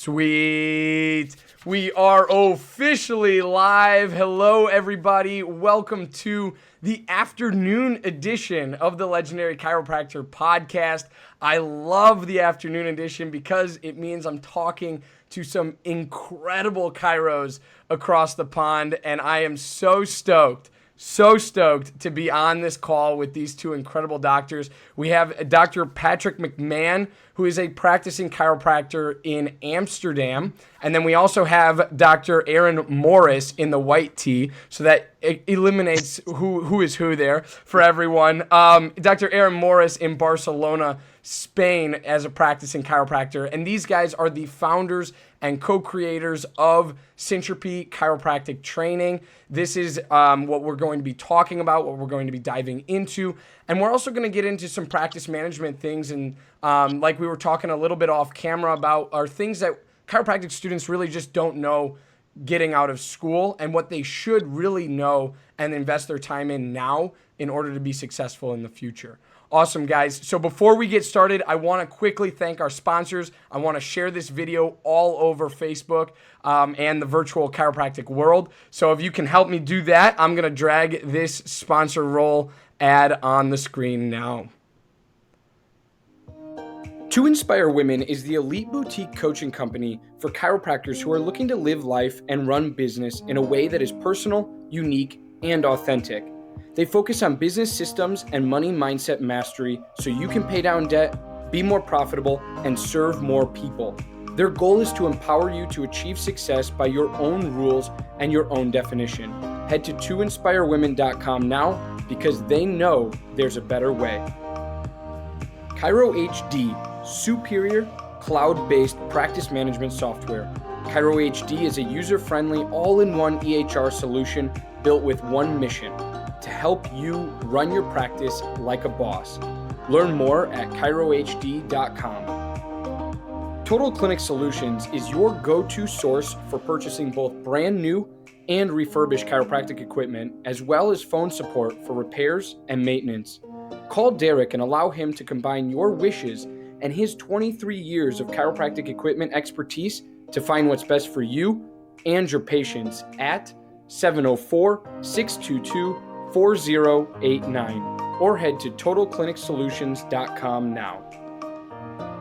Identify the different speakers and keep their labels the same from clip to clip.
Speaker 1: Sweet. We are officially live. Hello, everybody. Welcome to the afternoon edition of the Legendary Chiropractor podcast. I love the afternoon edition because it means I'm talking to some incredible chiros across the pond, and I am so stoked to be on this call with these two incredible doctors. We have Dr. Patrick McMahon, who is a practicing chiropractor in Amsterdam. And then we also have Dr. Aaron Morris in the white tee, so that it eliminates who is who there for everyone. Dr. Aaron Morris in Barcelona, Spain, as a practicing chiropractor. And these guys are the founders and co-creators of Syntropy Chiropractic Training. This is what we're going to be talking about, what we're going to be diving into. And we're also going to get into some practice management things. And like we were talking a little bit off camera about, are things that chiropractic students really just don't know getting out of school, and what they should really know and invest their time in now in order to be successful in the future. Awesome, guys. So before we get started, I want to quickly thank our sponsors. I want to share this video all over Facebook and the virtual chiropractic world. So if you can help me do that, I'm going to drag this sponsor roll ad on the screen now. To Inspire Women is the elite boutique coaching company for chiropractors who are looking to live life and run business in a way that is personal, unique, and authentic. They focus on business systems and money mindset mastery so you can pay down debt, be more profitable, and serve more people. Their goal is to empower you to achieve success by your own rules and your own definition. Head to toinspirewomen.com now because they know there's a better way. Chiro HD, superior cloud-based practice management software. Chiro HD is a user-friendly, all-in-one EHR solution built with one mission: to help you run your practice like a boss. Learn more at chirohd.com. Total Clinic Solutions is your go-to source for purchasing both brand new and refurbished chiropractic equipment, as well as phone support for repairs and maintenance. Call Derek and allow him to combine your wishes and his 23 years of chiropractic equipment expertise to find what's best for you and your patients at 704-622-4089 or head to totalclinicsolutions.com now.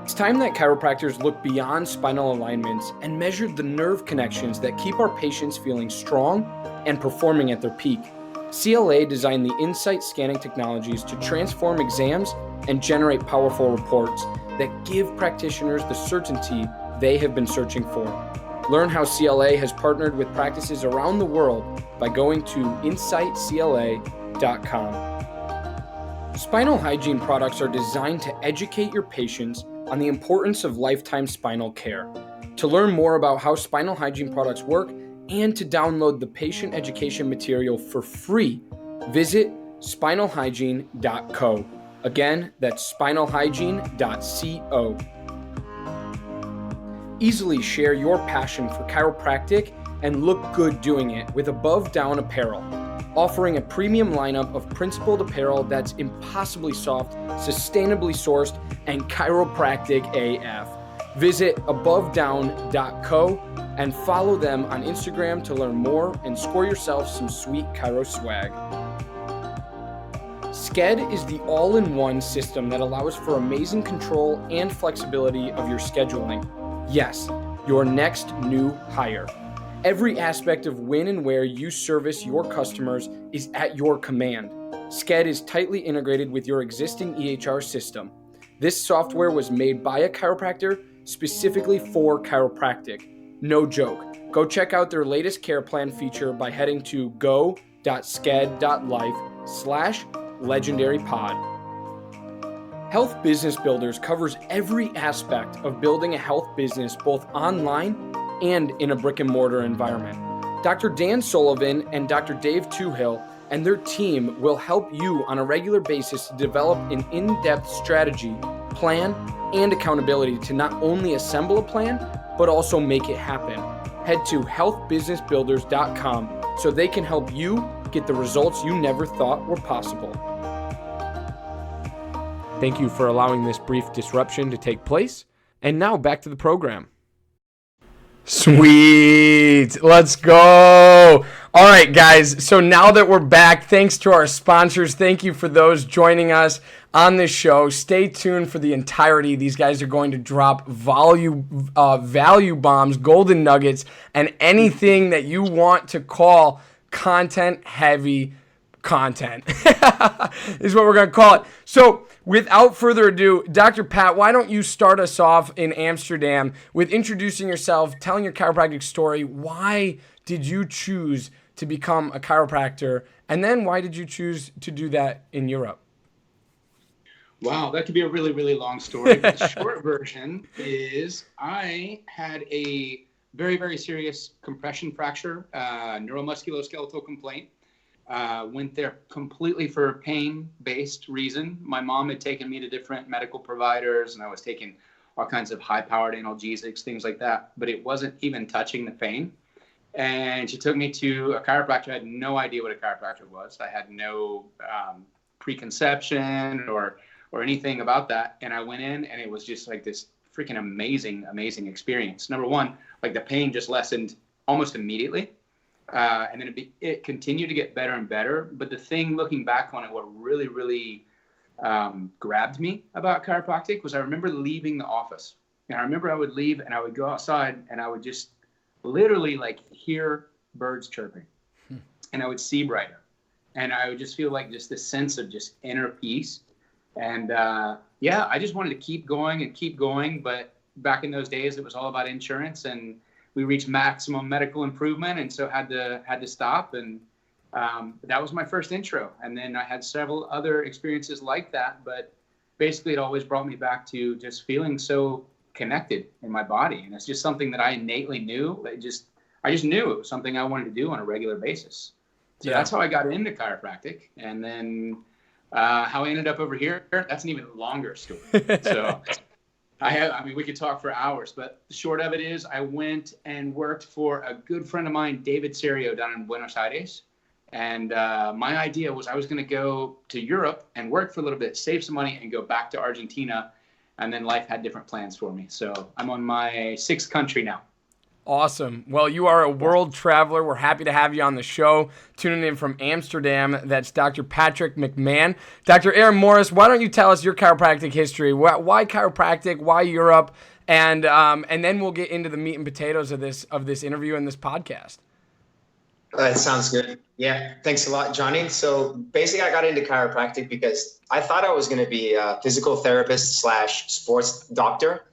Speaker 1: It's time that chiropractors look beyond spinal alignments and measure the nerve connections that keep our patients feeling strong and performing at their peak. CLA designed the Insight scanning technologies to transform exams and generate powerful reports that give practitioners the certainty they have been searching for. Learn how CLA has partnered with practices around the world by going to insightcla.com. Spinal hygiene products are designed to educate your patients on the importance of lifetime spinal care. To learn more about how spinal hygiene products work and to download the patient education material for free, visit spinalhygiene.co. Again, that's spinalhygiene.co. Easily share your passion for chiropractic and look good doing it with ABOVEDOWN apparel, offering a premium lineup of principled apparel that's impossibly soft, sustainably sourced, and chiropractic AF. Visit ABOVEDOWN.co and follow them on Instagram to learn more and score yourself some sweet chiro swag. SKED is the all-in-one system that allows for amazing control and flexibility of your scheduling. Yes, your next new hire. Every aspect of when and where you service your customers is at your command. SKED is tightly integrated with your existing EHR system. This software was made by a chiropractor specifically for chiropractic. No joke. Go check out their latest care plan feature by heading to go.sked.life/legendarypod. Health Business Builders covers every aspect of building a health business both online and in a brick and mortar environment. Dr. Dan Sullivan and Dr. Dave Toohill and their team will help you on a regular basis to develop an in-depth strategy, plan, and accountability to not only assemble a plan, but also make it happen. Head to healthbusinessbuilders.com so they can help you get the results you never thought were possible. Thank you for allowing this brief disruption to take place. And now back to the program. Sweet. Let's go. All right, guys. So now that we're back, thanks to our sponsors. Thank you for those joining us on this show. Stay tuned for the entirety. These guys are going to drop value bombs, golden nuggets, and anything that you want to call content-heavy content is what we're going to call it. So without further ado, Dr. Pat, why don't you start us off in Amsterdam with introducing yourself, telling your chiropractic story. Why did you choose to become a chiropractor? And then why did you choose to do that in Europe?
Speaker 2: Wow, that could be a really, really long story. But the short version is I had a very, very serious compression fracture, neuromusculoskeletal complaint. Went there completely for a pain-based reason. My mom had taken me to different medical providers, and I was taking all kinds of high-powered analgesics, things like that. But it wasn't even touching the pain. And she took me to a chiropractor. I had no idea what a chiropractor was. I had no preconception or anything about that. And I went in, and it was just like this freaking amazing experience. Number one, like the pain just lessened almost immediately. And then it continued to get better and better. But the thing, looking back on it, what really grabbed me about chiropractic was I remember leaving the office. And I remember I would leave and I would go outside and I would just literally like hear birds chirping. And I would see brighter. And I would just feel like just this sense of just inner peace. And I just wanted to keep going. But back in those days, it was all about insurance, and we reached maximum medical improvement, and so had to stop. And that was my first intro. And then I had several other experiences like that, but basically it always brought me back to just feeling so connected in my body. And it's just something that I innately knew. I just knew it was something I wanted to do on a regular basis. So that's how I got into chiropractic. And then how I ended up over here, that's an even longer story. So I mean, we could talk for hours, but the short of it is I went and worked for a good friend of mine, David Serio, down in Buenos Aires. And my idea was I was going to go to Europe and work for a little bit, save some money, and go back to Argentina. And then life had different plans for me. So I'm on my 6th country now.
Speaker 1: Awesome. Well, you are a world traveler. We're happy to have you on the show. Tuning in from Amsterdam, that's Dr. Patrick McMahon. Dr. Aaron Morris, why don't you tell us your chiropractic history? Why chiropractic? Why Europe? And then we'll get into the meat and potatoes of this interview and this podcast.
Speaker 3: That sounds good. Yeah, thanks a lot, Johnny. So basically, I got into chiropractic because I thought I was going to be a physical therapist / sports doctor.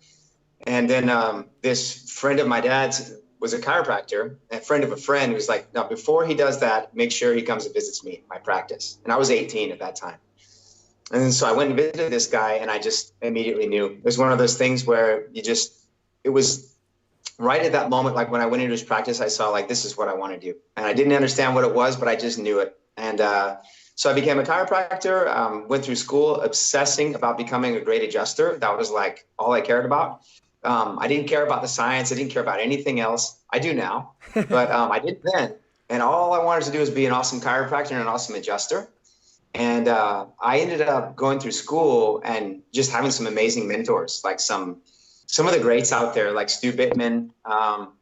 Speaker 3: And then this friend of my dad's was a chiropractor, a friend of a friend who was like, no, before he does that, make sure he comes and visits me, my practice. And I was 18 at that time. And then so I went and visited this guy, and I just immediately knew. It was one of those things where it was right at that moment, like when I went into his practice, I saw like, this is what I want to do. And I didn't understand what it was, but I just knew it. And so I became a chiropractor, went through school obsessing about becoming a great adjuster. That was like all I cared about. I didn't care about the science. I didn't care about anything else. I do now, but I did then. And all I wanted to do was be an awesome chiropractor and an awesome adjuster. And I ended up going through school and just having some amazing mentors, like some of the greats out there, like Stu Bittman,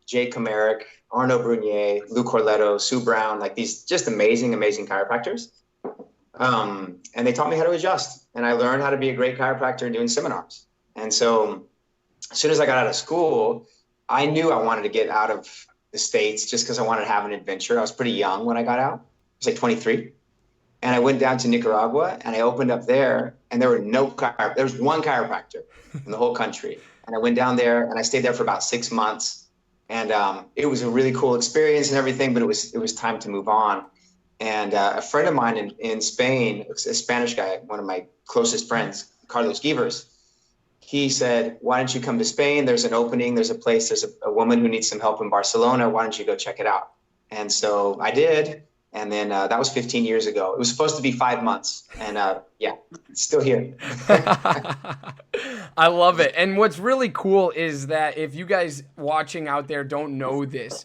Speaker 3: Jay Comerick, Arno Brunier, Lou Corletto, Sue Brown, like these just amazing chiropractors. And they taught me how to adjust. And I learned how to be a great chiropractor doing seminars. And so as soon as I got out of school, I knew I wanted to get out of the States just because I wanted to have an adventure. I was pretty young when I got out. I was like 23. And I went down to Nicaragua and I opened up there, and there was one chiropractor in the whole country. And I went down there and I stayed there for about 6 months. And it was a really cool experience and everything, but it was time to move on. And a friend of mine in Spain, a Spanish guy, one of my closest friends, Carlos Givers, he said, why don't you come to Spain? There's an opening. There's a woman who needs some help in Barcelona. Why don't you go check it out? And so I did. And then that was 15 years ago. It was supposed to be 5 months. And it's still here.
Speaker 1: I love it. And what's really cool is that if you guys watching out there don't know this,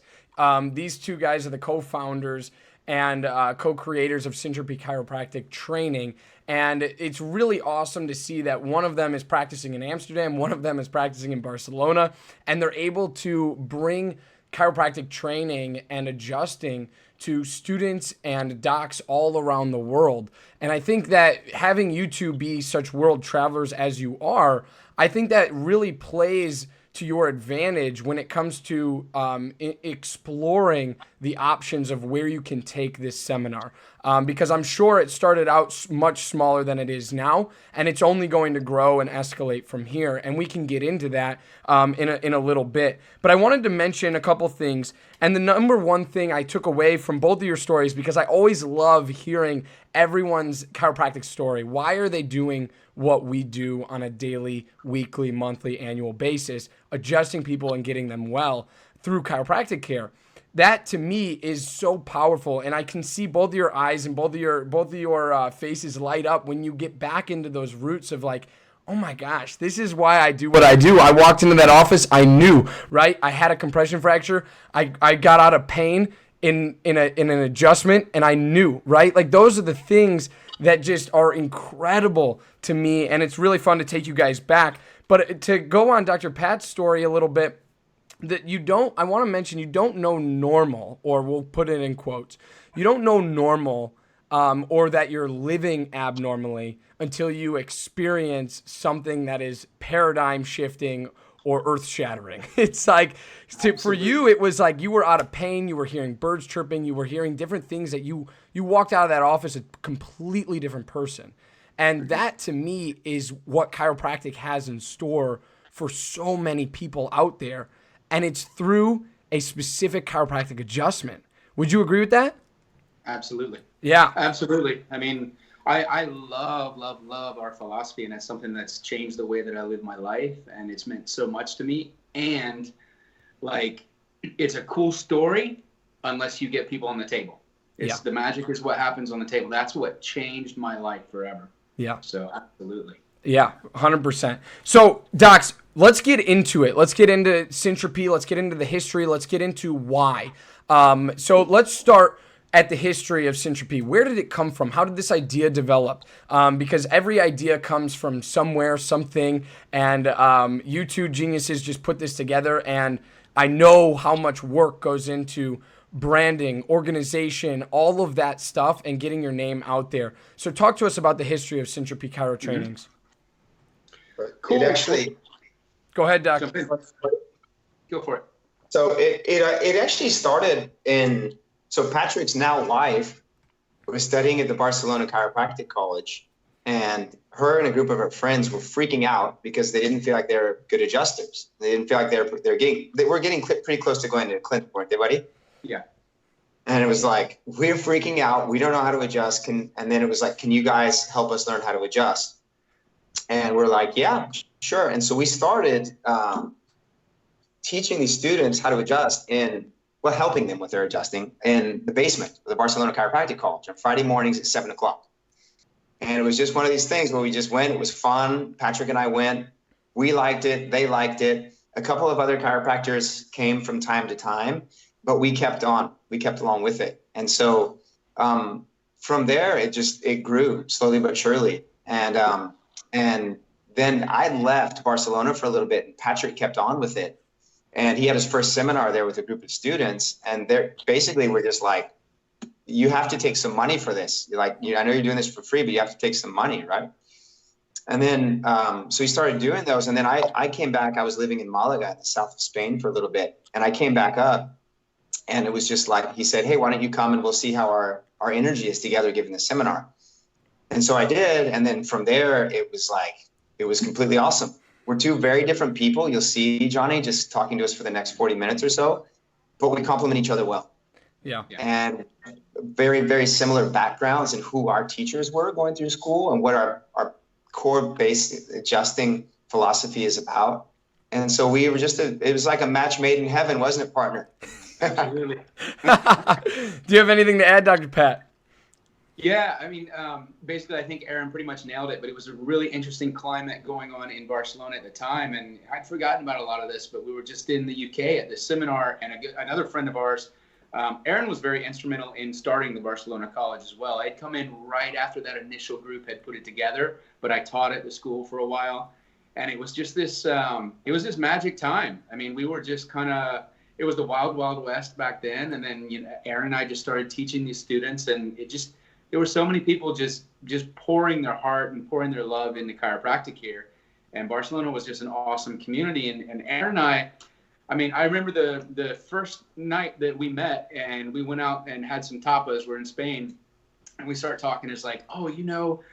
Speaker 1: these two guys are the co-founders and co-creators of Syntropy Chiropractic Training. And it's really awesome to see that one of them is practicing in Amsterdam, one of them is practicing in Barcelona, and they're able to bring chiropractic training and adjusting to students and docs all around the world. And I think that having you two be such world travelers as you are, I think that really plays to your advantage when it comes to exploring the options of where you can take this seminar. Because I'm sure it started out much smaller than it is now, and it's only going to grow and escalate from here. And we can get into that in a little bit. But I wanted to mention a couple things. And the number one thing I took away from both of your stories, because I always love hearing everyone's chiropractic story. Why are they doing what we do on a daily, weekly, monthly, annual basis, adjusting people and getting them well through chiropractic care? That to me is so powerful, and I can see both of your eyes and both of your faces light up when you get back into those roots of like, oh my gosh, this is why I do what I do. I walked into that office, I knew, right? I had a compression fracture. I got out of pain in an adjustment, and I knew, right? Like those are the things that just are incredible to me, and it's really fun to take you guys back. But to go on Dr. Pat's story a little bit, that I want to mention, you don't know normal, or we'll put it in quotes, you don't know normal or that you're living abnormally until you experience something that is paradigm shifting or earth shattering. It's like, for you, it was like you were out of pain, you were hearing birds chirping, you were hearing different things that you walked out of that office a completely different person. And that to me is what chiropractic has in store for so many people out there. And it's through a specific chiropractic adjustment. Would you agree with that?
Speaker 2: Absolutely.
Speaker 1: Yeah.
Speaker 2: Absolutely. I mean, I love our philosophy, and it's something that's changed the way that I live my life, and it's meant so much to me. And like, it's a cool story unless you get people on the table. It's the magic is what happens on the table. That's what changed my life forever. Yeah. So absolutely. Yeah, 100%. So, docs, let's get into it. Let's get into Syntropy. Let's get into the history. Let's get into why. So let's start at the history of Syntropy. Where did it come from? How did this idea develop? Because every idea comes from somewhere, something, and you two geniuses just put this together, and I know how much work goes into branding, organization, all of that stuff, and getting your name out there. So talk to us about the history of Syntropy Chiro trainings.
Speaker 3: Cool. It actually,
Speaker 1: go ahead, Doc.
Speaker 2: Go for it.
Speaker 3: So it actually started so Patrick's now wife was studying at the Barcelona Chiropractic College, and her and a group of her friends were freaking out because they didn't feel like they were good adjusters. They didn't feel like they were getting pretty close to going to clinic, weren't they, buddy?
Speaker 2: Yeah.
Speaker 3: And it was like, we're freaking out. We don't know how to adjust. And then it was like, can you guys help us learn how to adjust? And we're like, yeah, sure. And so we started teaching these students how to adjust helping them with their adjusting in the basement of the Barcelona Chiropractic College on Friday mornings at 7:00. And it was just one of these things where we just went. It was fun. Patrick and I went. We liked it. They liked it. A couple of other chiropractors came from time to time, but we kept on. We kept along with it. And so from there, it grew slowly but surely. And then I left Barcelona for a little bit, and Patrick kept on with it. And he had his first seminar there with a group of students, and we're just like, you have to take some money for this. You're like, I know you're doing this for free, but you have to take some money, right? And then, so he started doing those. And then I came back. I was living in Malaga, in the south of Spain, for a little bit. And I came back up, and it was just like, he said, hey, why don't you come and we'll see how our energy is together giving the seminar. And so I did. And then from there, it was completely awesome. We're two very different people. You'll see Johnny just talking to us for the next 40 minutes or so, but we complement each other well. Yeah. And very, very similar backgrounds in who our teachers were going through school and what our core base adjusting philosophy is about. And so we were it was like a match made in heaven, wasn't it, partner?
Speaker 2: Absolutely.
Speaker 1: Do you have anything to add, Dr. Pat?
Speaker 2: Yeah, I mean, basically, I think Aaron pretty much nailed it, but it was a really interesting climate going on in Barcelona at the time, and I'd forgotten about a lot of this, but we were just in the UK at this seminar, and another friend of ours Aaron was very instrumental in starting the Barcelona College as well. I'd come in right after that initial group had put it together, but I taught at the school for a while. And it was just this, it was this magic time. I mean, we were just kind of, it was the wild, wild west back then. And then, you know, Aaron and I just started teaching these students, and it just, there were so many people just pouring their heart and pouring their love into chiropractic here. And Barcelona was just an awesome community. And Aaron and I mean, I remember the first night that we met and we went out and had some tapas. We're in Spain, and we started talking. It's like, oh, you know,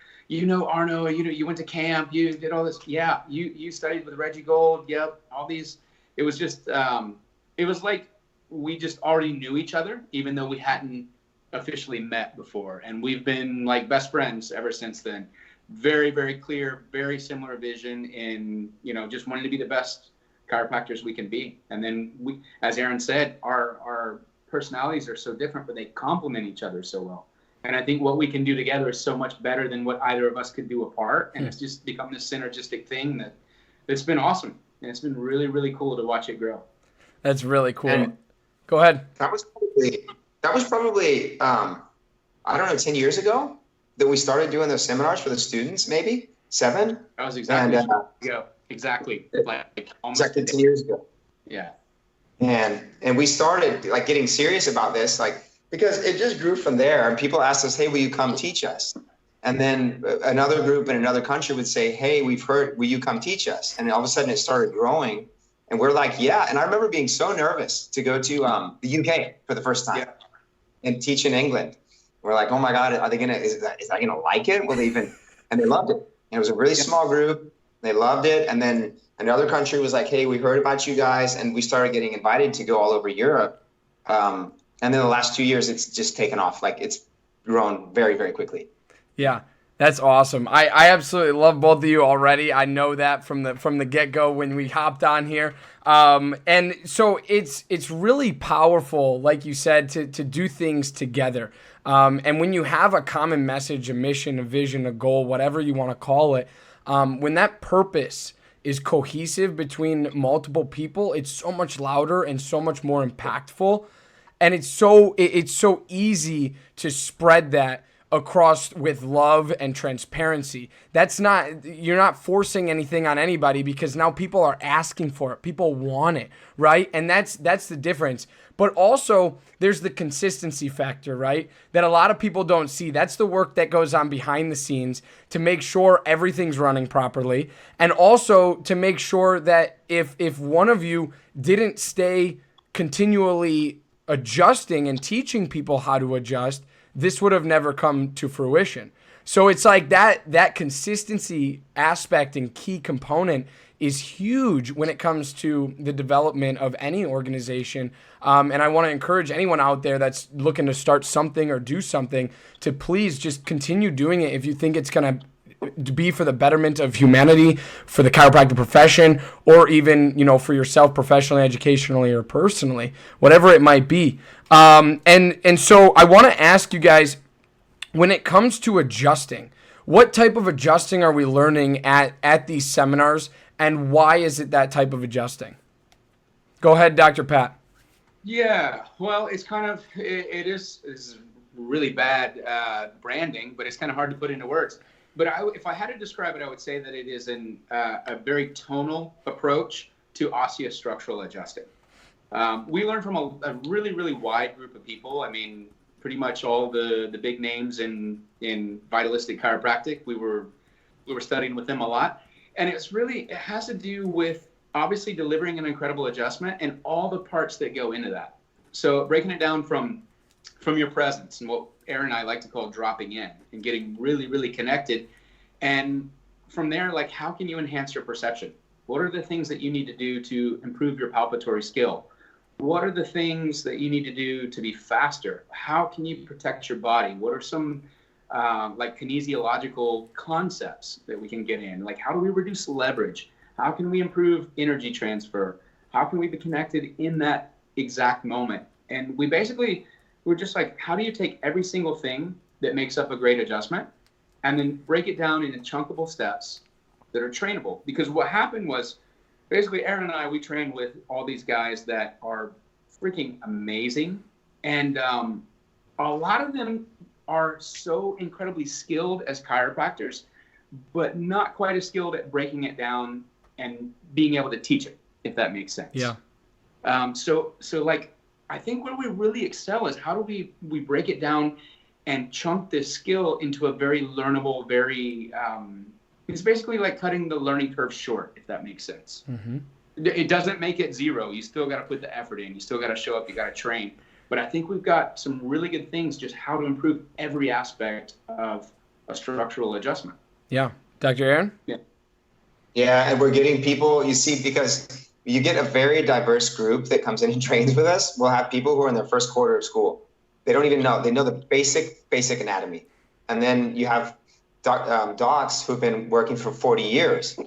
Speaker 2: Arno, you went to camp, you did all this. Yeah, you studied with Reggie Gold. Yep, all these. It was just, it was like we just already knew each other, even though we hadn't officially met before. And we've been like best friends ever since then. Very, very clear, very similar vision in, you know, just wanting to be the best chiropractors we can be. And then we, as Aaron said, our personalities are so different, but they complement each other so well. And I think what we can do together is so much better than what either of us could do apart. And it's just become this synergistic thing that's been awesome. And it's been really, really cool to watch it grow.
Speaker 1: That's really cool.
Speaker 3: And
Speaker 1: go ahead.
Speaker 3: That was probably I don't know, 10 years ago that we started doing those seminars for the students, maybe 7.
Speaker 2: That was exactly like almost
Speaker 3: exactly 10 years ago.
Speaker 2: Yeah.
Speaker 3: And we started like getting serious about this, like, because it just grew from there. And people asked us, hey, will you come teach us? And then another group in another country would say, hey, we've heard, will you come teach us? And all of a sudden it started growing. And we're like, yeah. And I remember being so nervous to go to the UK for the first time and teach in England. We're like, oh my God, are they gonna, is I gonna like it? Will they even, and they loved it. And it was a really small group. They loved it. And then another country was like, hey, we heard about you guys. And we started getting invited to go all over Europe. And then the last 2 years, it's just taken off. Like it's grown very, very quickly.
Speaker 1: Yeah, that's awesome. I absolutely love both of you already. I know that from the get-go when we hopped on here. And so it's really powerful, like you said, to do things together. And when you have a common message, a mission, a vision, a goal, whatever you want to call it, when that purpose is cohesive between multiple people, it's so much louder and so much more impactful. And it's so easy to spread that across with love and transparency. You're not forcing anything on anybody, because now people are asking for it. People want it, right? And that's the difference. But also there's the consistency factor, right? That a lot of people don't see. That's the work that goes on behind the scenes to make sure everything's running properly. And also to make sure that if one of you didn't stay continually adjusting and teaching people how to adjust, this would have never come to fruition. So it's like that consistency aspect and key component is huge when it comes to the development of any organization. And I want to encourage anyone out there that's looking to start something or do something to please just continue doing it if you think it's going to be for the betterment of humanity, for the chiropractic profession, or even, you know, for yourself professionally, educationally, or personally, whatever it might be. And so I want to ask you guys, when it comes to adjusting, what type of adjusting are we learning at these seminars, and why is it that type of adjusting? Go ahead, Dr. Pat.
Speaker 2: Yeah, well, it's kind of, it's really bad branding, but it's kind of hard to put into words. But if I had to describe it, I would say that it is a very tonal approach to osteostructural adjusting. We learn from a really, really wide group of people. I mean, pretty much all the big names in vitalistic chiropractic. We were studying with them a lot. And it has to do with obviously delivering an incredible adjustment and all the parts that go into that. So breaking it down from your presence and what Aaron and I like to call dropping in and getting really, really connected. And from there, like, how can you enhance your perception? What are the things that you need to do to improve your palpatory skill? What are the things that you need to do to be faster? How can you protect your body? What are some like kinesiological concepts that we can get in? Like, how do we reduce leverage? How can we improve energy transfer? How can we be connected in that exact moment? And we're just like, how do you take every single thing that makes up a great adjustment and then break it down into chunkable steps that are trainable? Because what happened was, basically, Aaron and I, we trained with all these guys that are freaking amazing And a lot of them are so incredibly skilled as chiropractors, but not quite as skilled at breaking it down and being able to teach it, if that makes sense.
Speaker 1: Yeah.
Speaker 2: So like, I think where we really excel is how do we break it down and chunk this skill into a very learnable, very, it's basically like cutting the learning curve short, if that makes sense.
Speaker 1: Mm-hmm.
Speaker 2: It doesn't make it zero. You still got to put the effort in. You still got to show up. You got to train. But I think we've got some really good things, just how to improve every aspect of a structural adjustment.
Speaker 1: Yeah. Dr. Aaron?
Speaker 2: Yeah.
Speaker 3: Yeah, and we're getting people, you see, because you get a very diverse group that comes in and trains with us. We'll have people who are in their first quarter of school. They don't even know. They know the basic anatomy. And then you have docs who've been working for 40 years,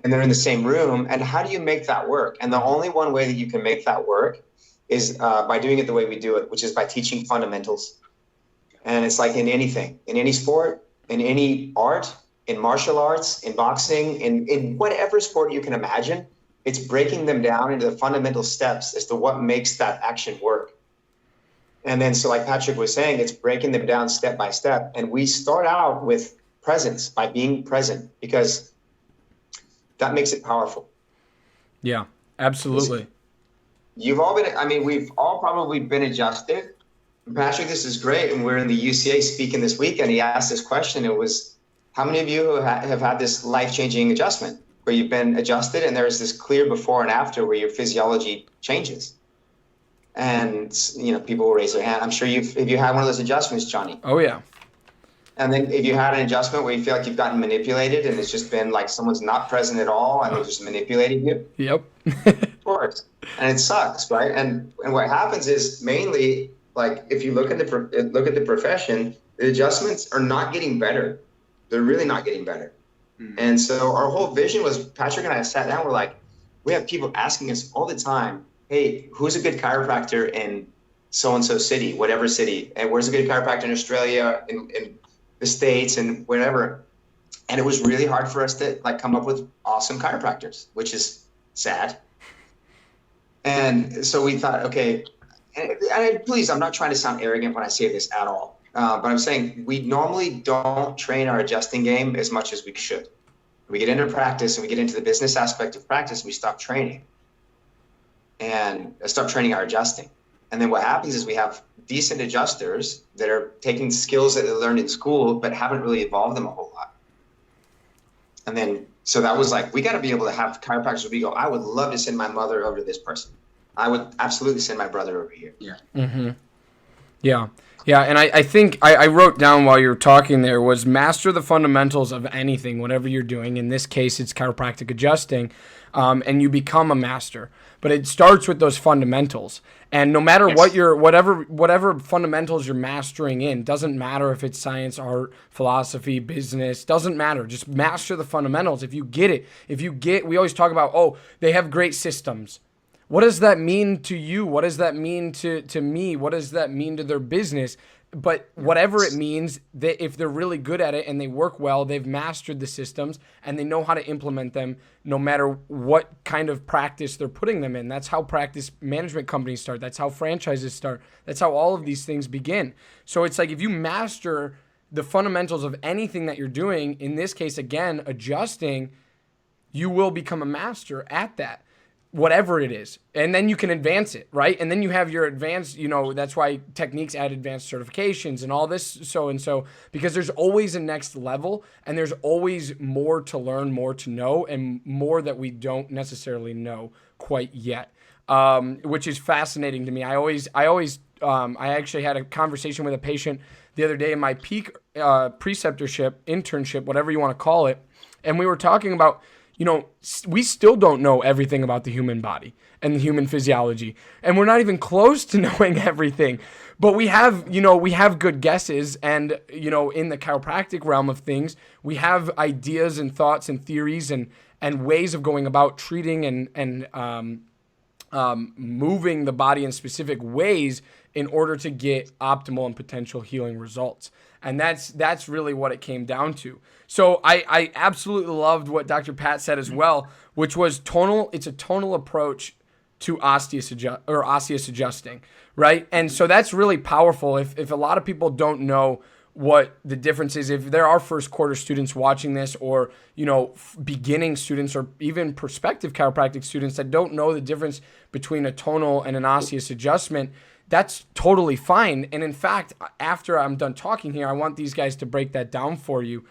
Speaker 3: and they're in the same room. And how do you make that work? And the only one way that you can make that work is by doing it the way we do it, which is by teaching fundamentals. And it's like in anything, in any sport, in any art, in martial arts, in boxing, in whatever sport you can imagine, it's breaking them down into the fundamental steps as to what makes that action work. And then, so like Patrick was saying, it's breaking them down step by step. And we start out with presence, by being present, because that makes it powerful.
Speaker 1: Yeah, absolutely.
Speaker 3: We've all probably been adjusted. Patrick, this is great. And we're in the UCA speaking this weekend. He asked this question. It was, how many of you have had this life-changing adjustment where you've been adjusted and there's this clear before and after where your physiology changes? And, people will raise their hand. I'm sure if you had one of those adjustments, Johnny.
Speaker 1: Oh, yeah.
Speaker 3: And then if you had an adjustment where you feel like you've gotten manipulated and it's just been like someone's not present at all and they're just manipulating you.
Speaker 1: Yep.
Speaker 3: Of course. And it sucks, right? And what happens is mainly, like, if you look at the profession, the adjustments are not getting better. They're really not getting better. Mm-hmm. And so our whole vision was, Patrick and I sat down, we're like, we have people asking us all the time, hey, who's a good chiropractor in so-and-so city, whatever city, and where's a good chiropractor in Australia, in the States, and wherever. And it was really hard for us to come up with awesome chiropractors, which is sad. And so we thought, okay, and please, I'm not trying to sound arrogant when I say this at all, but I'm saying we normally don't train our adjusting game as much as we should. We get into practice and we get into the business aspect of practice, we stop training and stop training our adjusting. And then what happens is we have decent adjusters that are taking skills that they learned in school but haven't really evolved them a whole lot. And then, so that was like, we got to be able to have chiropractors where we go, I would love to send my mother over to this person. I would absolutely send my brother over here.
Speaker 2: Yeah.
Speaker 1: Mm-hmm. Yeah. Yeah. And I think I wrote down while you were talking there was master the fundamentals of anything, whatever you're doing. In this case, it's chiropractic adjusting, and you become a master. But it starts with those fundamentals. And no matter
Speaker 2: Yes.
Speaker 1: what whatever fundamentals you're mastering in, doesn't matter if it's science, art, philosophy, business, doesn't matter. Just master the fundamentals. If you get it, we always talk about, oh, they have great systems. What does that mean to you? What does that mean to me? What does that mean to their business? But whatever it means, if they're really good at it and they work well, they've mastered the systems and they know how to implement them no matter what kind of practice they're putting them in. That's how practice management companies start. That's how franchises start. That's how all of these things begin. So it's like if you master the fundamentals of anything that you're doing, in this case, again, adjusting, you will become a master at that. Whatever it is. And then you can advance it, right? And then you have your advanced, that's why techniques add advanced certifications and all this so, because there's always a next level and there's always more to learn, more to know, and more that we don't necessarily know quite yet, which is fascinating to me. I actually had a conversation with a patient the other day in my peak preceptorship, internship, whatever you want to call it. And we were talking about, we still don't know everything about the human body and the human physiology, and we're not even close to knowing everything, but we have good guesses. And, in the chiropractic realm of things, we have ideas and thoughts and theories and ways of going about treating and moving the body in specific ways in order to get optimal and potential healing results. And that's really what it came down to. So I absolutely loved what Dr. Pat said as well, which was tonal. It's a tonal approach to osseous adjusting, right? And so that's really powerful. If a lot of people don't know what the difference is, if there are first quarter students watching this, or beginning students, or even prospective chiropractic students that don't know the difference between a tonal and an osseous adjustment, that's totally fine. And in fact, after I'm done talking here, I want these guys to break that down for you,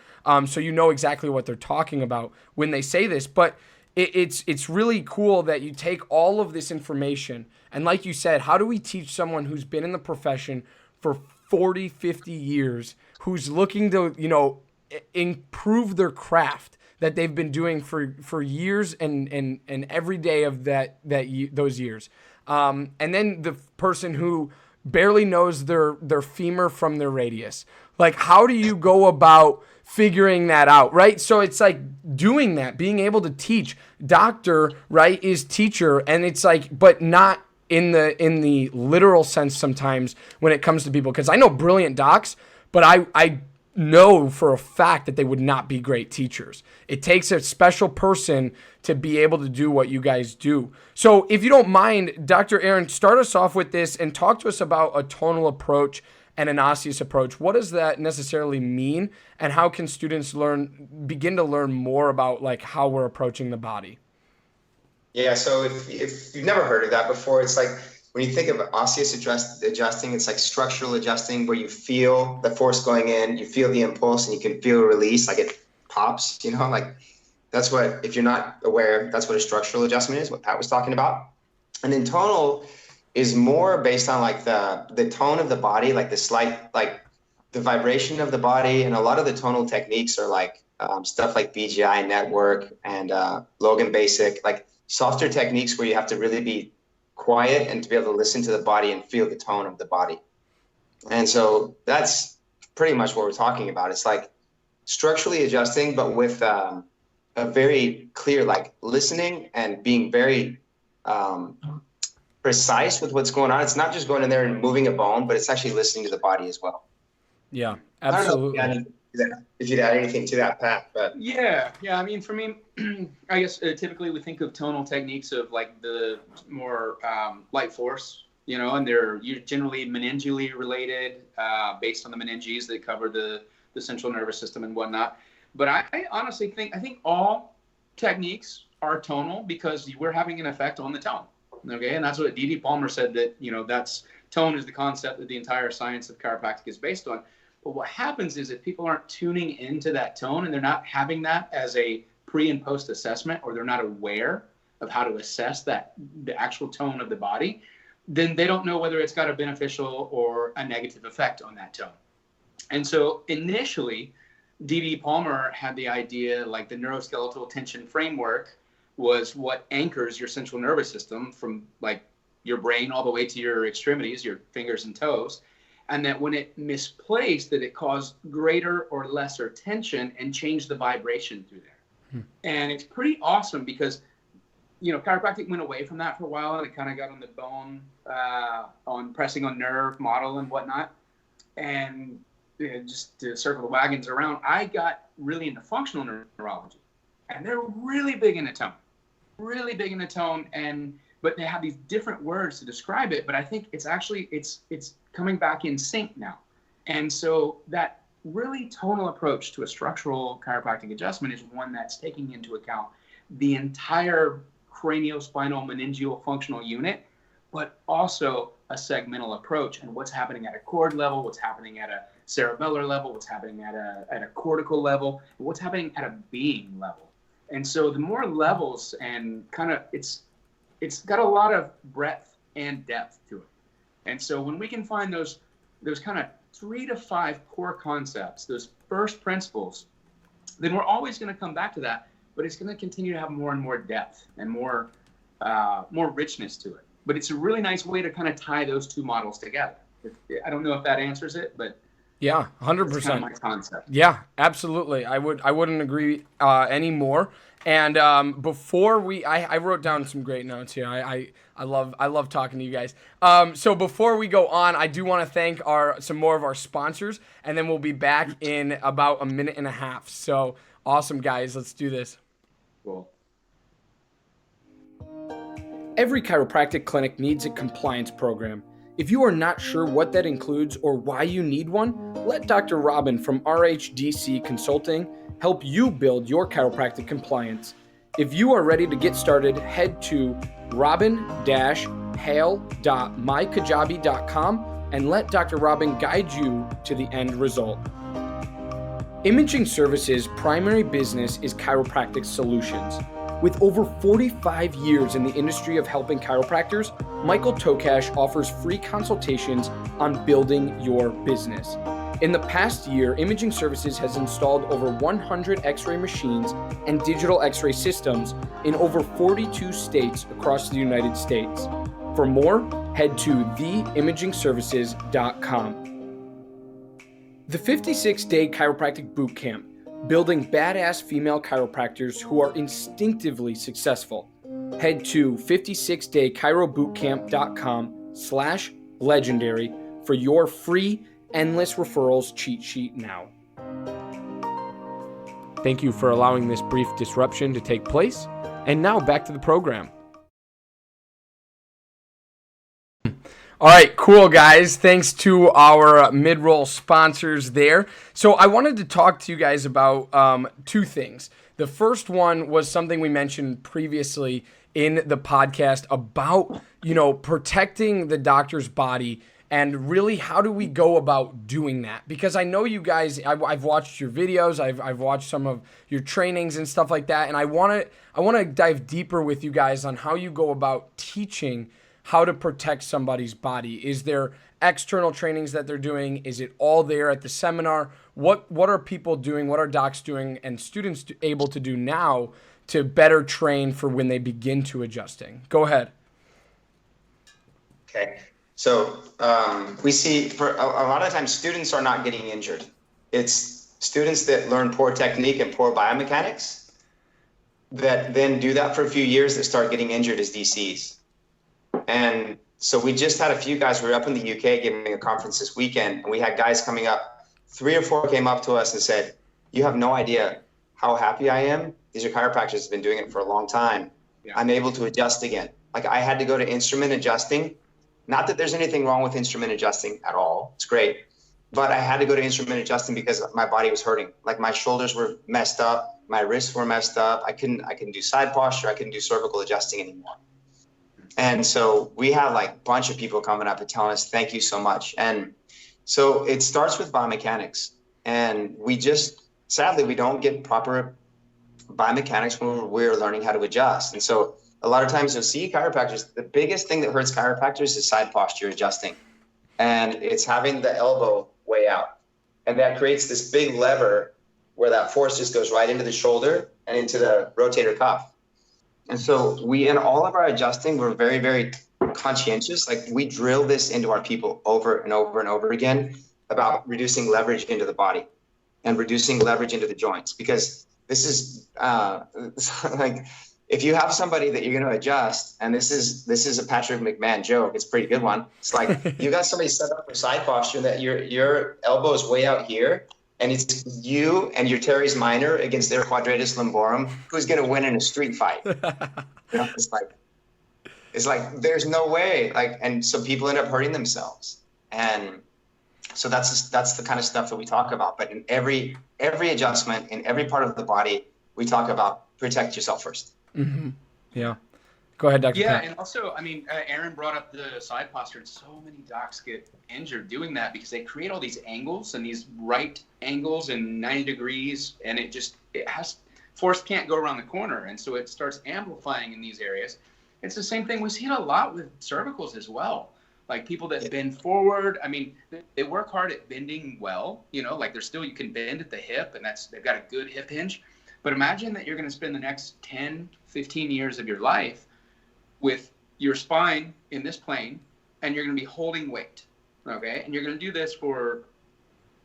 Speaker 1: so you know exactly what they're talking about when they say this. But it's really cool that you take all of this information, and like you said, how do we teach someone who's been in the profession for 40, 50 years, who's looking to, improve their craft that they've been doing for years and every day of those years. And then the person who barely knows their femur from their radius. Like, how do you go about figuring that out, right? So it's like doing that, being able to teach. Doctor, right, is teacher, and it's like, but not in the literal sense sometimes when it comes to people, because I know brilliant docs, but I know for a fact that they would not be great teachers. It takes a special person to be able to do what you guys do. So if you don't mind, Dr. Aaron, start us off with this and talk to us about a tonal approach and an osseous approach. What does that necessarily mean, and how can students begin to learn more about like how we're approaching the body?
Speaker 3: Yeah, so if you've never heard of that before, it's like when you think of osseous adjusting, it's like structural adjusting, where you feel the force going in, you feel the impulse, and you can feel a release, like it pops, like that's what, if you're not aware, that's what a structural adjustment is, what Pat was talking about. And then tonal is more based on like the tone of the body, like the slight, like the vibration of the body. And a lot of the tonal techniques are like stuff like BGI network and Logan Basic, like softer techniques where you have to really be quiet and to be able to listen to the body and feel the tone of the body. And so that's pretty much what we're talking about. It's like structurally adjusting, but with a very clear, like listening and being very precise with what's going on. It's not just going in there and moving a bone, but it's actually listening to the body as well.
Speaker 1: Yeah, absolutely.
Speaker 3: If you'd add anything to that, Pat. But
Speaker 2: yeah. I mean, for me, I guess typically we think of tonal techniques of like the more light force, and they're generally meningeally related, based on the meninges that cover the central nervous system and whatnot. But I honestly think all techniques are tonal because we're having an effect on the tone. Okay, and that's what D.D. Palmer said, that that's tone is the concept that the entire science of chiropractic is based on. But what happens is if people aren't tuning into that tone and they're not having that as a pre and post assessment, or they're not aware of how to assess the actual tone of the body, then they don't know whether it's got a beneficial or a negative effect on that tone. And so initially, D.D. Palmer had the idea, like the neuroskeletal tension framework was what anchors your central nervous system from like your brain all the way to your extremities, your fingers and toes. And that when it misplaced, that it caused greater or lesser tension and changed the vibration through there. And it's pretty awesome because, chiropractic went away from that for a while, and it kind of got on the bone, on pressing on nerve model and whatnot. And just to circle the wagons around, I got really into functional neurology, and they're really big into tone, but they have these different words to describe it. But I think it's actually, it's coming back in sync now. And so that really tonal approach to a structural chiropractic adjustment is one that's taking into account the entire craniospinal meningeal functional unit, but also a segmental approach, and what's happening at a cord level, what's happening at a cerebellar level, what's happening at a cortical level, what's happening at a being level. And so the more levels, and kind of it's got a lot of breadth and depth to it. And so when we can find those kind of 3 to 5 core concepts, those first principles, then we're always going to come back to that, but it's going to continue to have more and more depth and more richness to it. But it's a really nice way to kind of tie those two models together. I don't know if that answers it, but
Speaker 1: yeah, 100%.
Speaker 2: That's kind of my concept.
Speaker 1: Yeah, absolutely. I wouldn't agree any more. And before I wrote down some great notes here. I love talking to you guys. So before we go on, I do want to thank some more of our sponsors, and then we'll be back in about a minute and a half. So awesome, guys. Let's do this.
Speaker 2: Cool.
Speaker 1: Every chiropractic clinic needs a compliance program. If you are not sure what that includes or why you need one, let Dr. Robin from RHDC Consulting help you build your chiropractic compliance. If you are ready to get started, head to robin-hale.mykajabi.com and let Dr. Robin guide you to the end result. Imaging Services' primary business is chiropractic solutions. With over 45 years in the industry of helping chiropractors, Michael Tokash offers free consultations on building your business. In the past year, Imaging Services has installed over 100 X-ray machines and digital X-ray systems in over 42 states across the United States. For more, head to theimagingservices.com. The 56-day chiropractic boot camp, building badass female chiropractors who are instinctively successful. Head to 56daychirobootcamp.com/legendary for your free endless referrals cheat sheet now. Thank you for allowing this brief disruption to take place. And now back to the program. All right, cool, guys. Thanks to our mid-roll sponsors there. So I wanted to talk to you guys about two things. The first one was something we mentioned previously in the podcast about, protecting the doctor's body and really how do we go about doing that? Because I know you guys, I've watched your videos, I've watched some of your trainings and stuff like that, and I want to dive deeper with you guys on how you go about teaching how to protect somebody's body. Is there external trainings that they're doing? Is it all there at the seminar? What are people doing? What are docs doing and students able to do now to better train for when they begin to adjusting? Go ahead.
Speaker 3: Okay. So we see for a lot of times students are not getting injured. It's students that learn poor technique and poor biomechanics that then do that for a few years that start getting injured as DCs. And so we just had a few guys, we were up in the UK giving a conference this weekend, and we had guys coming up, 3 or 4 came up to us and said, you have no idea how happy I am. These are chiropractors who've been doing it for a long time. Yeah. I'm able to adjust again. Like I had to go to instrument adjusting. Not that there's anything wrong with instrument adjusting at all. It's great. But I had to go to instrument adjusting because my body was hurting. Like my shoulders were messed up. My wrists were messed up. I couldn't do side posture. I couldn't do cervical adjusting anymore. And so we had like a bunch of people coming up and telling us, thank you so much. And so it starts with biomechanics. And sadly, we don't get proper biomechanics when we're learning how to adjust. And so a lot of times you'll see chiropractors, the biggest thing that hurts chiropractors is side posture adjusting. And it's having the elbow way out. And that creates this big lever where that force just goes right into the shoulder and into the rotator cuff. And so in all of our adjusting, we're very, very conscientious. Like we drill this into our people over and over and over again about reducing leverage into the body and reducing leverage into the joints. Because this is like, if you have somebody that you're going to adjust, and this is a Patrick McMahon joke, it's a pretty good one. It's like you got somebody set up for side posture that your elbow is way out here, and it's you and your teres minor against their quadratus lumborum. Who's going to win in a street fight? It's like there's no way. And so people end up hurting themselves, and so that's the kind of stuff that we talk about. But in every adjustment in every part of the body, we talk about protect yourself first.
Speaker 1: Mm-hmm. Yeah. Go ahead, Dr.
Speaker 2: Yeah,
Speaker 1: Pat.
Speaker 2: and also, Aaron brought up the side posture, and so many docs get injured doing that because they create all these angles and these right angles and 90 degrees, and force can't go around the corner, and so it starts amplifying in these areas. It's the same thing. We see it a lot with cervicals as well. Like people that bend forward, they work hard at bending well, you can bend at the hip, and they've got a good hip hinge. But imagine that you're going to spend the next 10, 15 years of your life with your spine in this plane, and you're going to be holding weight, okay? And you're going to do this for,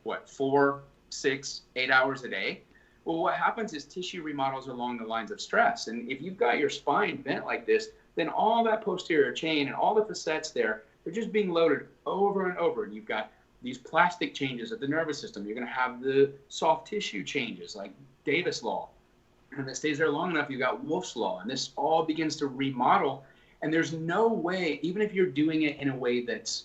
Speaker 2: 4, 6, 8 hours a day? Well, what happens is tissue remodels along the lines of stress. And if you've got your spine bent like this, then all that posterior chain and all the facets there, they're just being loaded over and over. And you've got these plastic changes of the nervous system. You're going to have the soft tissue changes like Davis law. And if it stays there long enough, you've got Wolff's law. And this all begins to remodel. And there's no way, even if you're doing it in a way that's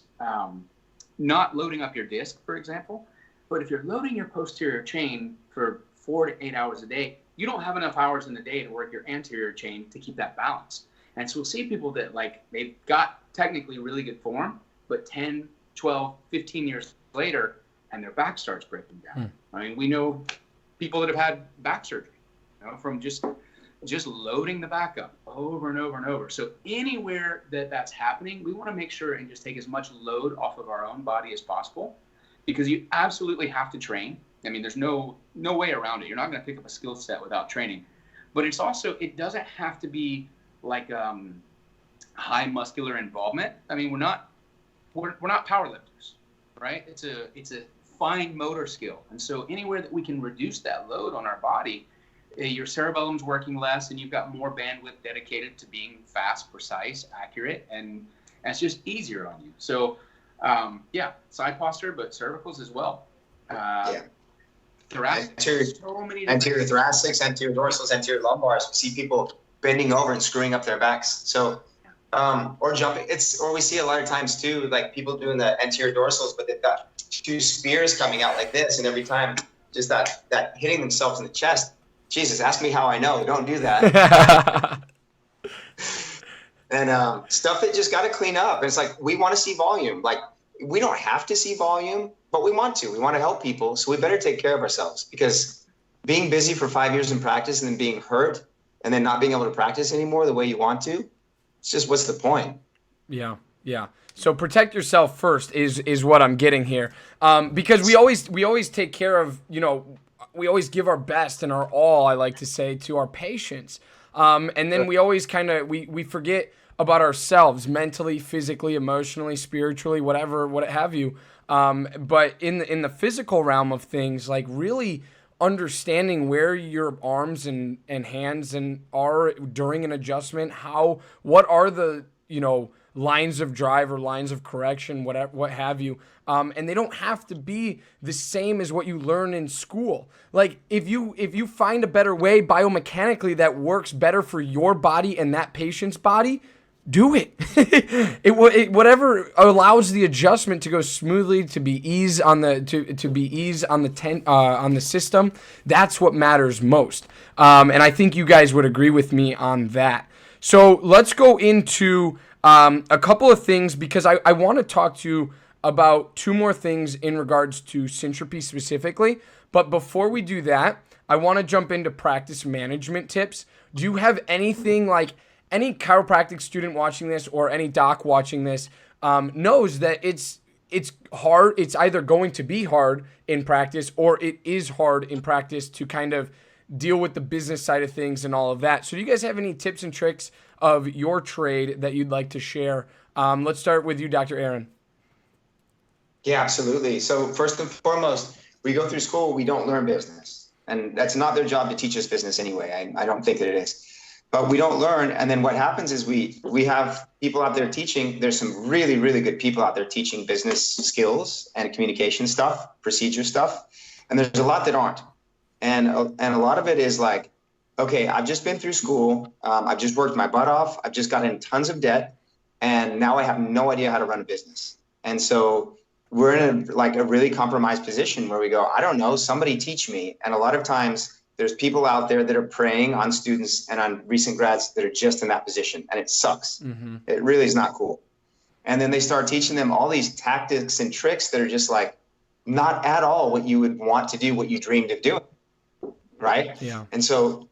Speaker 2: not loading up your disc, for example, but if you're loading your posterior chain for 4 to 8 hours a day, you don't have enough hours in the day to work your anterior chain to keep that balance. And so we'll see people that like they've got technically really good form, but 10, 12, 15 years later, and their back starts breaking down. I mean, we know people that have had back surgery, you know, from just loading the back up over and over and over. So anywhere that that's happening, we want to make sure and just take as much load off of our own body as possible, because you absolutely have to train. I mean, there's no way around it. You're not going to pick up a skill set without training. But it's also, it doesn't have to be like high muscular involvement. I mean, we're not powerlifters, right? It's a fine motor skill. And so anywhere that we can reduce that load on our body, your cerebellum's working less and you've got more bandwidth dedicated to being fast, precise, accurate, and it's just easier on you. So side posture, but cervicals as well. Thoracic,
Speaker 3: anterior thoracics, anterior dorsals, anterior lumbars. We see people bending over and screwing up their backs. So, or jumping. Or we see a lot of times too, like people doing the anterior dorsals, but they've got two spears coming out like this, and every time just that hitting themselves in the chest. Jesus, ask me how I know. Don't do that. And stuff that just got to clean up. And it's like, we want to see volume. Like, we don't have to see volume, but we want to. We want to help people. So we better take care of ourselves, because being busy for 5 years in practice and then being hurt and then not being able to practice anymore the way you want to, it's just, what's the point?
Speaker 1: Yeah. So protect yourself first is what I'm getting here. Because we always take care of, you know, we always give our best and our all, I like to say, to our patients. And then we always kind of, we forget about ourselves mentally, physically, emotionally, spiritually, whatever, what have you. But in the physical realm of things, like really understanding where your arms and hands are during an adjustment, what are the, you know, lines of drive or lines of correction, whatever, what have you. And they don't have to be the same as what you learn in school. Like if you find a better way biomechanically that works better for your body and that patient's body, do it. Whatever allows the adjustment to go smoothly, to be ease on the system. That's what matters most. And I think you guys would agree with me on that. So let's go into a couple of things, because I want to talk to you about two more things in regards to syntropy specifically. But before we do that, I want to jump into practice management tips. Do you have anything, like any chiropractic student watching this or any doc watching this knows that it's hard. It's either going to be hard in practice or it is hard in practice to kind of deal with the business side of things and all of that. So do you guys have any tips and tricks of your trade that you'd like to share? Let's start with you, Dr. Aaron.
Speaker 3: Yeah, absolutely. So first and foremost, we go through school, we don't learn business. And that's not their job to teach us business anyway. I don't think that it is. But we don't learn. And then what happens is we have people out there teaching. There's some really, really good people out there teaching business skills and communication stuff, procedure stuff. And there's a lot that aren't. And a lot of it is like, okay, I've just been through school. I've just worked my butt off. I've just gotten in tons of debt. And now I have no idea how to run a business. And so we're in a really compromised position where we go, I don't know, somebody teach me. And a lot of times there's people out there that are preying on students and on recent grads that are just in that position. And it sucks. Mm-hmm. It really is not cool. And then they start teaching them all these tactics and tricks that are just like not at all what you would want to do, what you dreamed of doing. Right? Yeah. And so,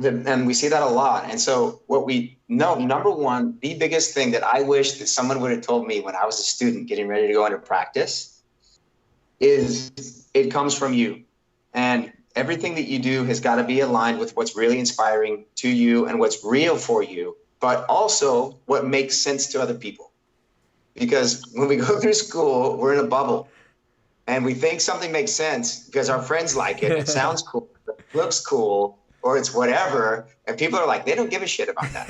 Speaker 3: and we see that a lot. And so what we know, number one, the biggest thing that I wish that someone would have told me when I was a student getting ready to go into practice is it comes from you. And everything that you do has got to be aligned with what's really inspiring to you and what's real for you, but also what makes sense to other people. Because when we go through school, we're in a bubble and we think something makes sense because our friends like it. It sounds cool, it looks cool, or it's whatever. And people are like, they don't give a shit about that.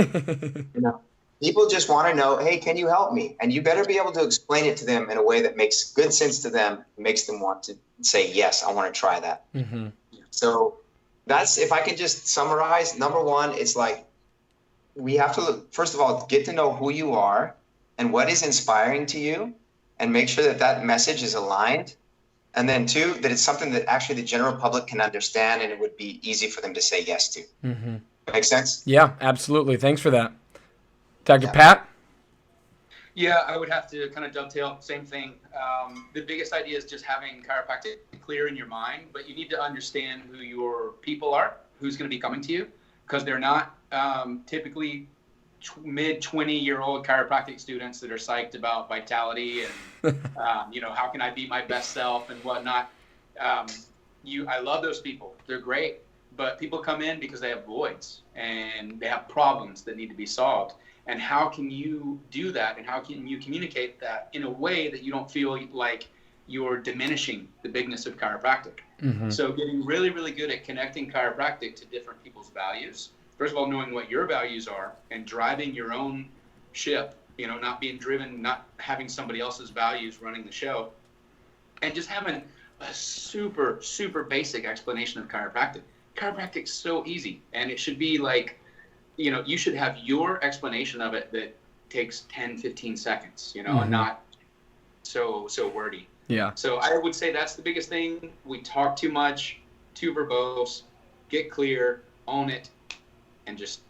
Speaker 3: You know, people just want to know, hey, can you help me? And you better be able to explain it to them in a way that makes good sense to them, makes them want to say, yes, I want to try that. Mm-hmm. So that's, if I can just summarize, number one, it's like, we have to look, first of all, get to know who you are and what is inspiring to you, and make sure that that message is aligned. And then two, that it's something that actually the general public can understand and it would be easy for them to say yes to.
Speaker 1: Mm-hmm.
Speaker 3: Make sense?
Speaker 1: Yeah, absolutely. Thanks for that. Dr.
Speaker 3: Yeah.
Speaker 1: Pat?
Speaker 2: Yeah, I would have to kind of dovetail, same thing. The biggest idea is just having chiropractic clear in your mind, but you need to understand who your people are, who's going to be coming to you, because they're not typically mid 20-year-old chiropractic students that are psyched about vitality and how can I be my best self and whatnot. I love those people. They're great, but people come in because they have voids and they have problems that need to be solved. And how can you do that? And how can you communicate that in a way that you don't feel like you're diminishing the bigness of chiropractic?
Speaker 1: Mm-hmm.
Speaker 2: So getting really, really good at connecting chiropractic to different people's values. First of all, knowing what your values are and driving your own ship, not being driven, not having somebody else's values running the show, and just having a super, super basic explanation of chiropractic. Chiropractic's so easy, and it should be like, you should have your explanation of it that takes 10, 15 seconds,
Speaker 1: mm-hmm.
Speaker 2: and not so wordy.
Speaker 1: Yeah.
Speaker 2: So I would say that's the biggest thing. We talk too much, too verbose, get clear, own it, and just,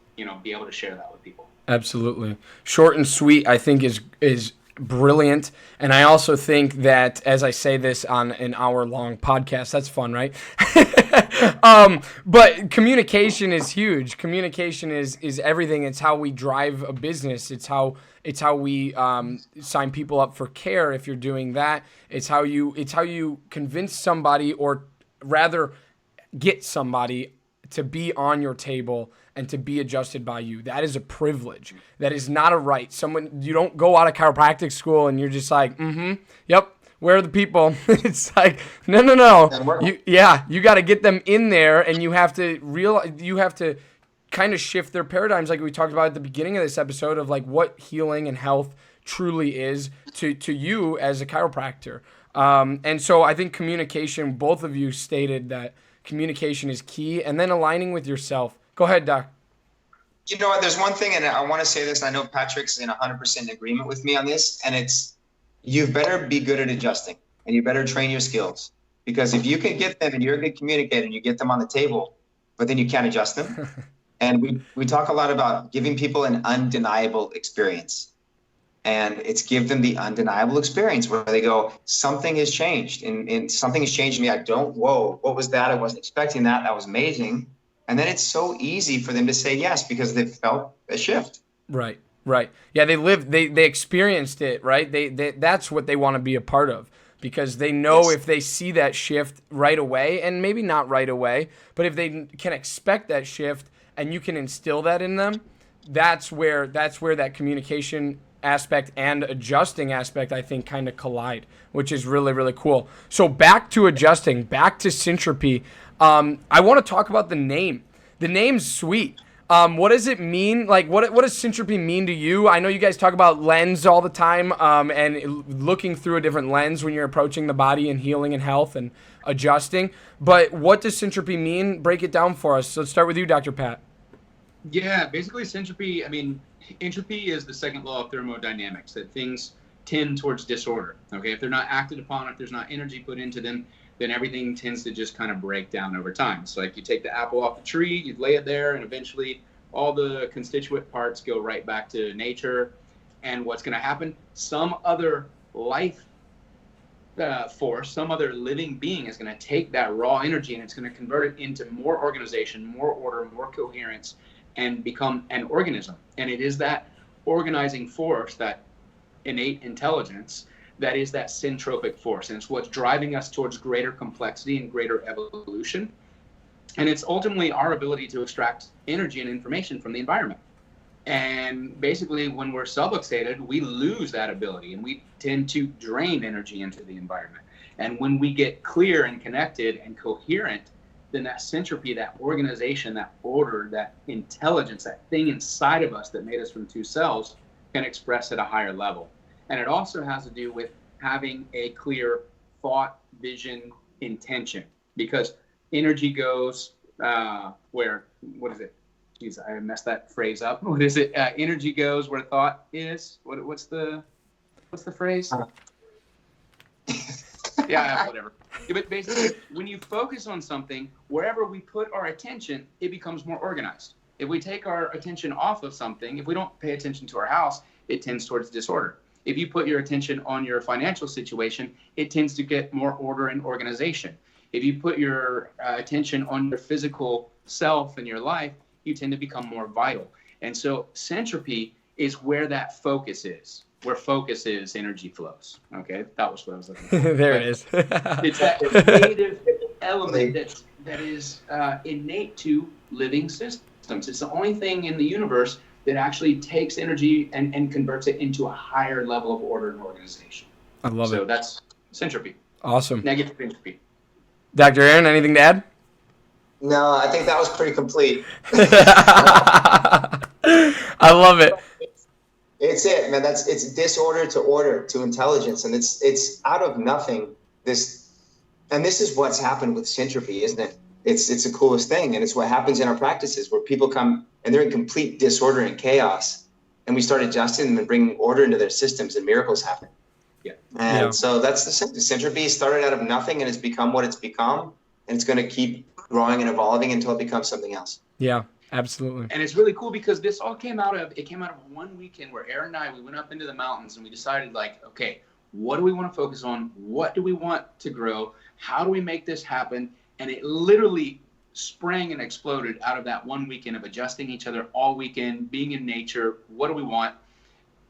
Speaker 2: be able to share that with people.
Speaker 1: Absolutely. Short and sweet, I think, is brilliant. And I also think that, as I say this on an hour-long podcast, that's fun, right? But communication is huge. Communication is everything. It's how we drive a business. It's how we sign people up for care. If you're doing that, it's how you convince somebody, or rather get somebody to be on your table and to be adjusted by you. That is a privilege. That is not a right. You don't go out of chiropractic school and you're just like, yep, where are the people? It's like, no. You got to get them in there, and you have to kind of shift their paradigms, like we talked about at the beginning of this episode, of like what healing and health truly is to you as a chiropractor. And so I think communication, both of you stated that communication is key, and then aligning with yourself. Go ahead, Doc.
Speaker 3: You know what? There's one thing, and I want to say this, and I know Patrick's in 100% agreement with me on this, and it's, you better be good at adjusting, and you better train your skills. Because if you can get them and you're a good communicator and you get them on the table, but then you can't adjust them. And we talk a lot about giving people an undeniable experience. And it's give them the undeniable experience where they go, something has changed, and something has changed in me. Whoa, what was that? I wasn't expecting that. That was amazing. And then it's so easy for them to say yes because they've felt a shift.
Speaker 1: Right. Yeah, they experienced it, right? They that's what they want to be a part of, because they know if they see that shift right away, and maybe not right away, but if they can expect that shift and you can instill that in them, that's where that communication aspect and adjusting aspect, I think, kind of collide, which is really, really cool. So back to adjusting, back to Syntropy. I want to talk about the name. The name's sweet. What does it mean? Like, what does Syntropy mean to you? I know you guys talk about lens all the time, and looking through a different lens when you're approaching the body and healing and health and adjusting. But what does Syntropy mean? Break it down for us. So let's start with you, Dr. Pat.
Speaker 2: Yeah, basically Syntropy, entropy is the second law of thermodynamics, that things tend towards disorder. Okay, if they're not acted upon, if there's not energy put into them, then everything tends to just kind of break down over time. So like you take the apple off the tree, you lay it there, and eventually all the constituent parts go right back to nature. And what's going to happen? Some other life force, some other living being is going to take that raw energy and it's going to convert it into more organization, more order, more coherence, and become an organism. And it is that organizing force, that innate intelligence, that is that syntropic force. And it's what's driving us towards greater complexity and greater evolution. And it's ultimately our ability to extract energy and information from the environment. And basically, when we're subluxated, we lose that ability and we tend to drain energy into the environment. And when we get clear and connected and coherent, then that syntropy, that organization, that order, that intelligence, that thing inside of us that made us from two cells can express at a higher level. And it also has to do with having a clear thought, vision, intention, because energy goes geez, I messed that phrase up. What is it? Energy goes where thought is. What's the phrase? Yeah, whatever. Yeah, but basically, when you focus on something, wherever we put our attention, it becomes more organized. If we take our attention off of something, if we don't pay attention to our house, it tends towards disorder. If you put your attention on your financial situation, it tends to get more order and organization. If you put your attention on your physical self and your life, you tend to become more vital. And so Syntropy is where that focus is. Where focus is, energy flows. Okay, that was what I was looking for.
Speaker 1: There it is.
Speaker 2: It's that creative element that is innate to living systems. It's the only thing in the universe that actually takes energy and converts it into a higher level of order and organization.
Speaker 1: I love it.
Speaker 2: So that's Syntropy.
Speaker 1: Awesome.
Speaker 2: Negative entropy.
Speaker 1: Dr. Aaron, anything to add?
Speaker 3: No, I think that was pretty complete.
Speaker 1: I love it.
Speaker 3: It's it, man. It's disorder to order to intelligence, and it's out of nothing. This is what's happened with Syntropy, isn't it? It's the coolest thing, and it's what happens in our practices where people come and they're in complete disorder and chaos, and we start adjusting them and bringing order into their systems, and miracles happen.
Speaker 2: Yeah.
Speaker 3: And so that's the Syntropy started out of nothing, and it's become what it's become, and it's going to keep growing and evolving until it becomes something else.
Speaker 1: Yeah. Absolutely.
Speaker 2: And it's really cool because this all came out of one weekend where Aaron and I, we went up into the mountains and we decided, like, okay, what do we want to focus on? What do we want to grow? How do we make this happen? And it literally sprang and exploded out of that one weekend of adjusting each other all weekend, being in nature. What do we want?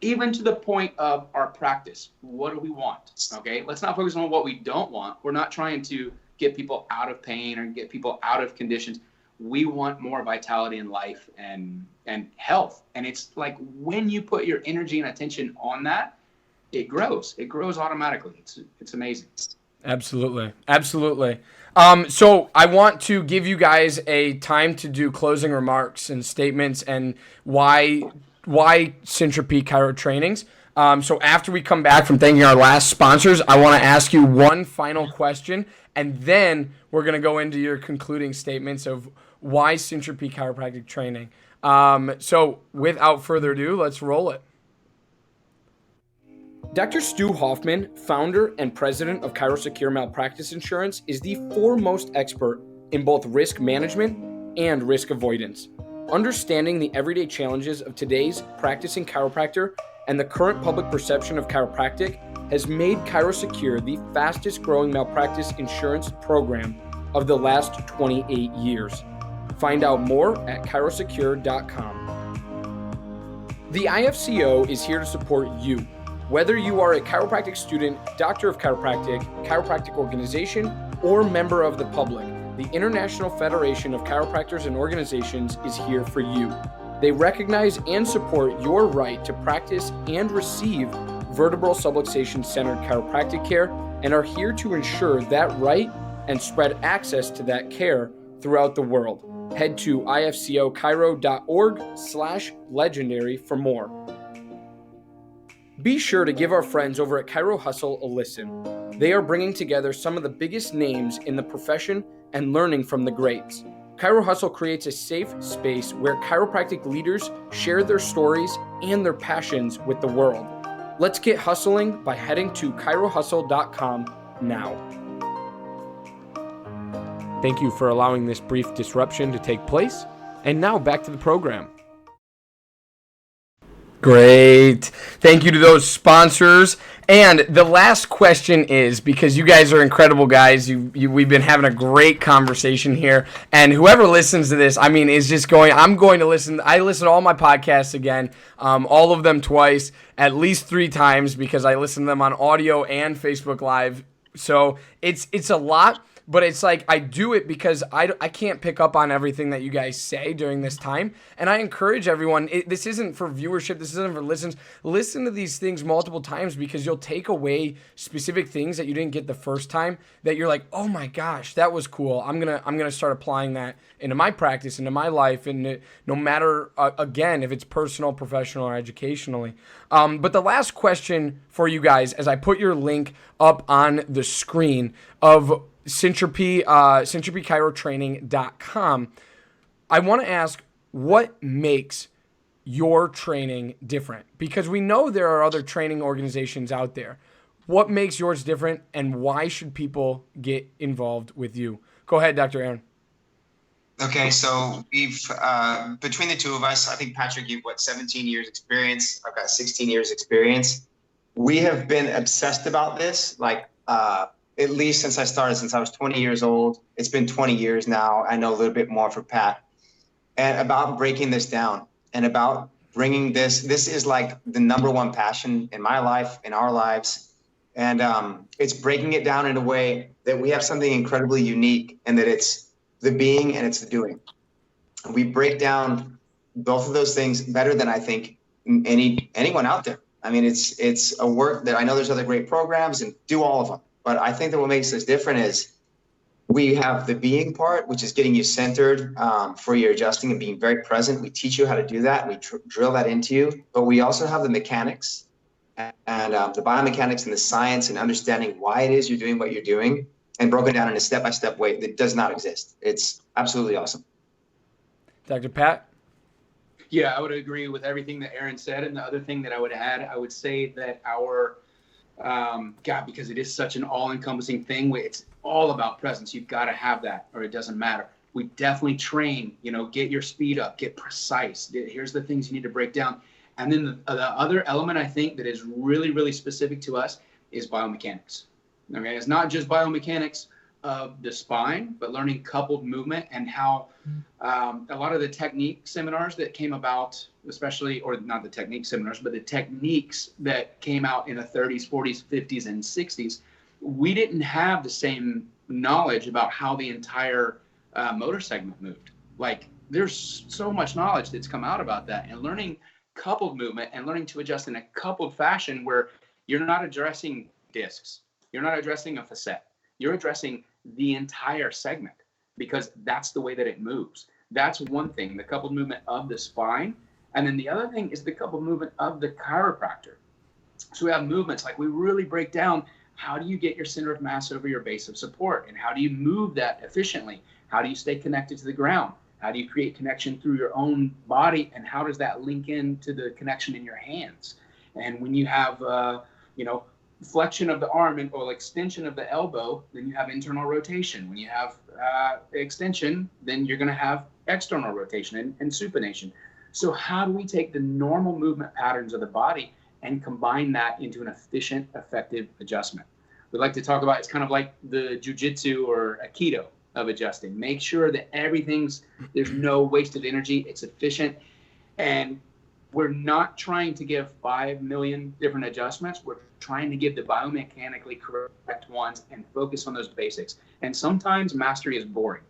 Speaker 2: Even to the point of our practice. What do we want? Okay, let's not focus on what we don't want. We're not trying to get people out of pain or get people out of conditions. We want more vitality in life and health. And it's like when you put your energy and attention on that, it grows. It grows automatically. It's amazing. Absolutely.
Speaker 1: Absolutely. So I want to give you guys a time to do closing remarks and statements and why Syntropy Chiro trainings. So after we come back from thanking our last sponsors, I want to ask you one final question, and then we're going to go into your concluding statements of why Syntropy Chiropractic Training. So without further ado, let's roll it. Dr. Stu Hoffman, founder and president of Chiro Malpractice Insurance, is the foremost expert in both risk management and risk avoidance. Understanding the everyday challenges of today's practicing chiropractor and the current public perception of chiropractic has made ChiroSecure the fastest growing malpractice insurance program of the last 28 years. Find out more at chirosecure.com. The IFCO is here to support you. Whether you are a chiropractic student, doctor of chiropractic, chiropractic organization, or member of the public, the International Federation of Chiropractors and Organizations is here for you. They recognize and support your right to practice and receive vertebral subluxation-centered chiropractic care and are here to ensure that right and spread access to that care throughout the world. Head to ifcochiro.org/legendary for more. Be sure to give our friends over at Chiro Hustle a listen. They are bringing together some of the biggest names in the profession and learning from the greats. Chiro Hustle creates a safe space where chiropractic leaders share their stories and their passions with the world. Let's get hustling by heading to chirohustle.com now. Thank you for allowing this brief disruption to take place. And now back to the program. Great. Thank you to those sponsors. And the last question is, because you guys are incredible guys, we've been having a great conversation here, and whoever listens to this, I mean, is just going, I listen to all my podcasts again, all of them twice, at least 3 times, because I listen to them on audio and Facebook Live. So it's a lot. But it's like I do it because I can't pick up on everything that you guys say during this time. And I encourage everyone, this isn't for viewership, this isn't for listens. Listen to these things multiple times because you'll take away specific things that you didn't get the first time that you're like, oh my gosh, that was cool. I'm gonna start applying that into my practice, into my life, and no matter, again, if it's personal, professional, or educationally. But the last question for you guys, as I put your link up on the screen of Syntropy, ChiroTraining.com. I want to ask, what makes your training different? Because we know there are other training organizations out there. What makes yours different, and why should people get involved with you? Go ahead, Dr. Aaron.
Speaker 3: Okay, so we've, between the two of us, I think, Patrick, you've, 17 years experience. I've got 16 years experience. We have been obsessed about this, at least since I started, since I was 20 years old. It's been 20 years now. I know a little bit more for Pat. And about breaking this down and about bringing this is like the number one passion in my life, in our lives. And it's breaking it down in a way that we have something incredibly unique, and that it's the being and it's the doing. We break down both of those things better than I think anyone out there. I mean, it's a work that I know there's other great programs and do all of them. But I think that what makes us different is we have the being part, which is getting you centered for your adjusting and being very present. We teach you how to do that. We drill that into you. But we also have the mechanics and the biomechanics and the science and understanding why it is you're doing what you're doing, and broken down in a step-by-step way that does not exist. It's absolutely awesome.
Speaker 1: Dr. Pat?
Speaker 2: Yeah, I would agree with everything that Aaron said. And the other thing that I would add, I would say that our, because it is such an all-encompassing thing, it's all about presence. You've got to have that, or it doesn't matter. We definitely train, get your speed up, get precise. Here's the things you need to break down. And then the other element I think that is really, really specific to us is biomechanics. Okay, it's not just biomechanics of the spine, but learning coupled movement, and how a lot of the technique seminars that came about, especially, or not the technique seminars, but the techniques that came out in the 30s, 40s, 50s, and 60s, we didn't have the same knowledge about how the entire motor segment moved. Like, there's so much knowledge that's come out about that, and learning coupled movement and learning to adjust in a coupled fashion where you're not addressing discs. You're not addressing a facet. You're addressing the entire segment, because that's the way that it moves. That's one thing, the coupled movement of the spine. And then the other thing is the coupled movement of the chiropractor. So we have movements, like we really break down, how do you get your center of mass over your base of support? And how do you move that efficiently? How do you stay connected to the ground? How do you create connection through your own body? And how does that link into the connection in your hands? And when you have, flexion of the arm or extension of the elbow, then you have internal rotation. When you have extension, then you're going to have external rotation and supination. So how do we take the normal movement patterns of the body and combine that into an efficient, effective adjustment? We like to talk about, it's kind of like the jiu-jitsu or aikido of adjusting. Make sure that there's no wasted energy. It's efficient. And we're not trying to give 5 million different adjustments. We're trying to give the biomechanically correct ones and focus on those basics. And sometimes mastery is boring.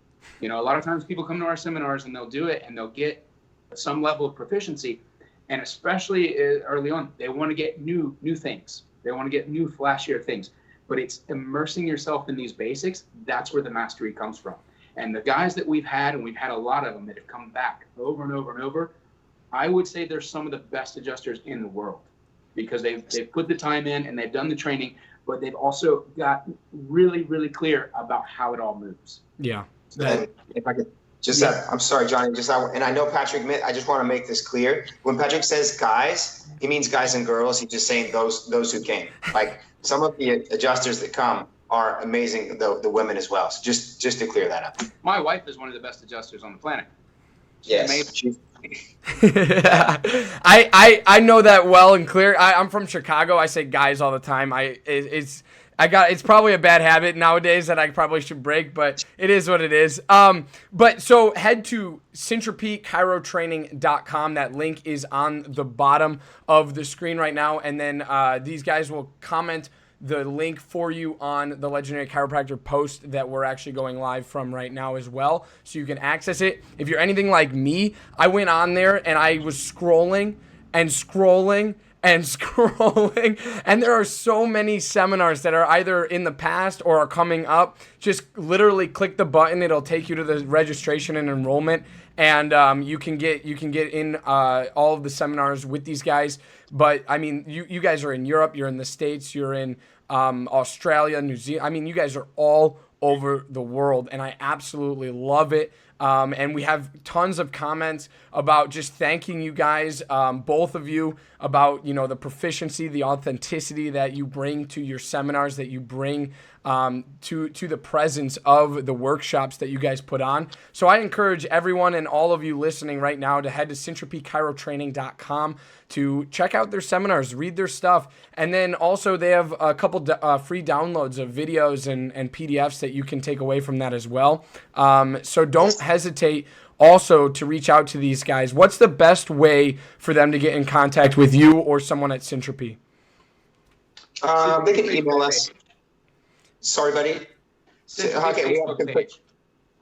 Speaker 2: A lot of times people come to our seminars and they'll do it and they'll get some level of proficiency. And especially early on, they want to get new things. They want to get new, flashier things. But it's immersing yourself in these basics. That's where the mastery comes from. And the guys that we've had, and we've had a lot of them that have come back over and over and over, I would say they're some of the best adjusters in the world, because they've put the time in and they've done the training, but they've also got really, really clear about how it all moves.
Speaker 1: Yeah.
Speaker 3: And if I could just I'm sorry, Johnny, and I know Patrick, I just want to make this clear. When Patrick says guys, he means guys and girls. He's just saying those who came. Like, some of the adjusters that come are amazing, the women as well. So just to clear that up.
Speaker 2: My wife is one of the best adjusters on the planet.
Speaker 3: Yes.
Speaker 1: I know that well and clear. I'm from Chicago. I say guys all the time. It's probably a bad habit nowadays that I probably should break, but it is what it is. But so head to centripetechirotraining.com. That link is on the bottom of the screen right now, and then these guys will comment the link for you on the Legendary Chiropractor post that we're actually going live from right now as well, so you can access it. If you're anything like me, I went on there and I was scrolling and scrolling and scrolling, and there are so many seminars that are either in the past or are coming up. Just literally click the button, it'll take you to the registration and enrollment, and you can get in all of the seminars with these guys. But I mean, you guys are in Europe, you're in the States, you're in Australia, New Zealand. I mean, you guys are all over the world, and I absolutely love it. And we have tons of comments about just thanking you guys, both of you, about, you know, the proficiency, the authenticity that you bring to your seminars, that you bring to the presence of the workshops that you guys put on. So I encourage everyone and all of you listening right now to head to centropychirotraining.com to check out their seminars, read their stuff, and then also they have a couple free downloads of videos and PDFs that you can take away from that as well. So don't hesitate also to reach out to these guys. What's the best way for them to get in contact with you or someone at Syntropy?
Speaker 3: They can email us. Sorry, buddy.
Speaker 2: Okay, we have a page.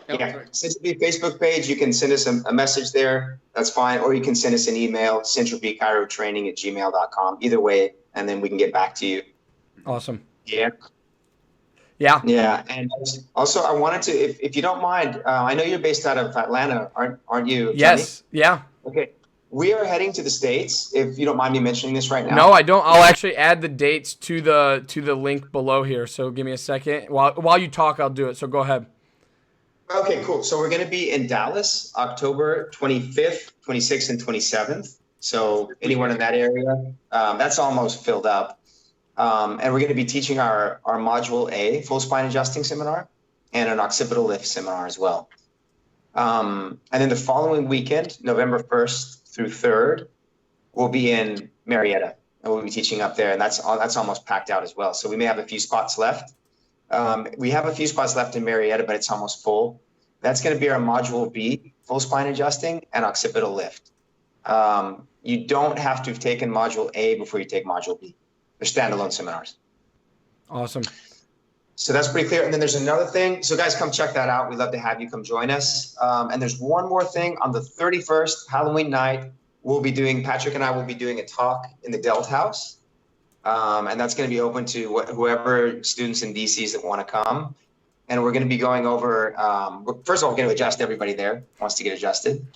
Speaker 3: Yeah, Syntropy Facebook page. You can send us a message there. That's fine. Or you can send us an email, centropychirotraining@gmail.com. Either way, and then we can get back to you.
Speaker 1: Awesome.
Speaker 3: Yeah.
Speaker 1: Yeah.
Speaker 3: Yeah. And also, I wanted to, if you don't mind, I know you're based out of Atlanta, aren't you, Johnny?
Speaker 1: Yes. Yeah.
Speaker 3: Okay. We are heading to the States, if you don't mind me mentioning this right now.
Speaker 1: No, I don't. I'll actually add the dates to the link below here. So give me a second. While you talk, I'll do it. So go ahead.
Speaker 3: Okay, cool. So we're going to be in Dallas, October 25th, 26th, and 27th. So anyone in that area, that's almost filled up. And we're going to be teaching our Module A, full spine adjusting seminar, and an occipital lift seminar as well. And then the following weekend, November 1st through 3rd, we'll be in Marietta, and we'll be teaching up there. And that's almost packed out as well. So we may have a few spots left. We have a few spots left in Marietta, but it's almost full. That's going to be our Module B, full spine adjusting and occipital lift. You don't have to have taken Module A before you take Module B. They're standalone seminars.
Speaker 1: Awesome.
Speaker 3: So that's pretty clear. And then there's another thing. So guys, come check that out. We'd love to have you come join us. And there's one more thing. On the 31st, Halloween night, Patrick and I will be doing a talk in the Delt House. And that's going to be open to whoever students and DCs that want to come. And we're going to be going over, first of all, we're going to adjust everybody there who wants to get adjusted.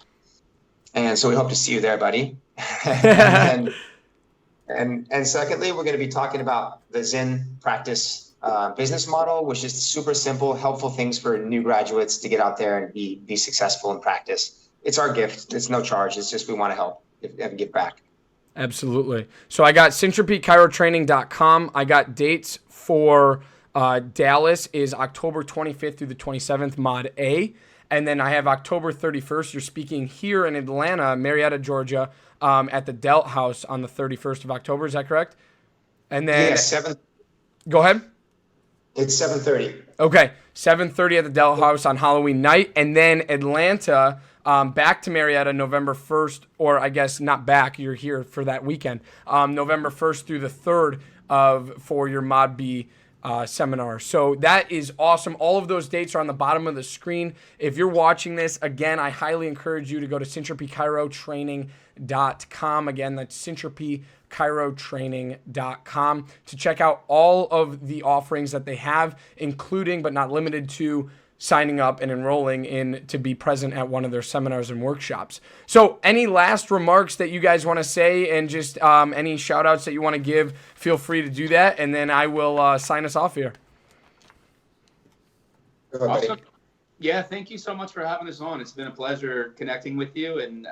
Speaker 3: And so we hope to see you there, buddy. and secondly, we're going to be talking about the Zen practice business model, which is super simple, helpful things for new graduates to get out there and be successful in practice. It's our gift. It's no charge. It's just we want to help and give back.
Speaker 1: Absolutely. So I got centropychirotraining.com. I got dates for Dallas is October 25th through the 27th, Mod A. And then I have October 31st. You're speaking here in Atlanta, Marietta, Georgia, at the Delt House on the 31st of October. Is that correct? And then
Speaker 3: 7.
Speaker 1: Go ahead.
Speaker 3: It's 7:30.
Speaker 1: Okay, 7:30 at the Delt House on Halloween night. And then Atlanta, back to Marietta, November 1st, or I guess not back, you're here for that weekend, November 1st through the 3rd for your Mod B seminar. So that is awesome. All of those dates are on the bottom of the screen. If you're watching this, again, I highly encourage you to go to centropychirotraining.com. Again, that's centropychirotraining.com to check out all of the offerings that they have, including but not limited to signing up and enrolling in to be present at one of their seminars and workshops. So any last remarks that you guys want to say, and just any shout outs that you want to give, feel free to do that. And then I will sign us off here.
Speaker 2: Awesome. Yeah, thank you so much for having us on. It's been a pleasure connecting with you, and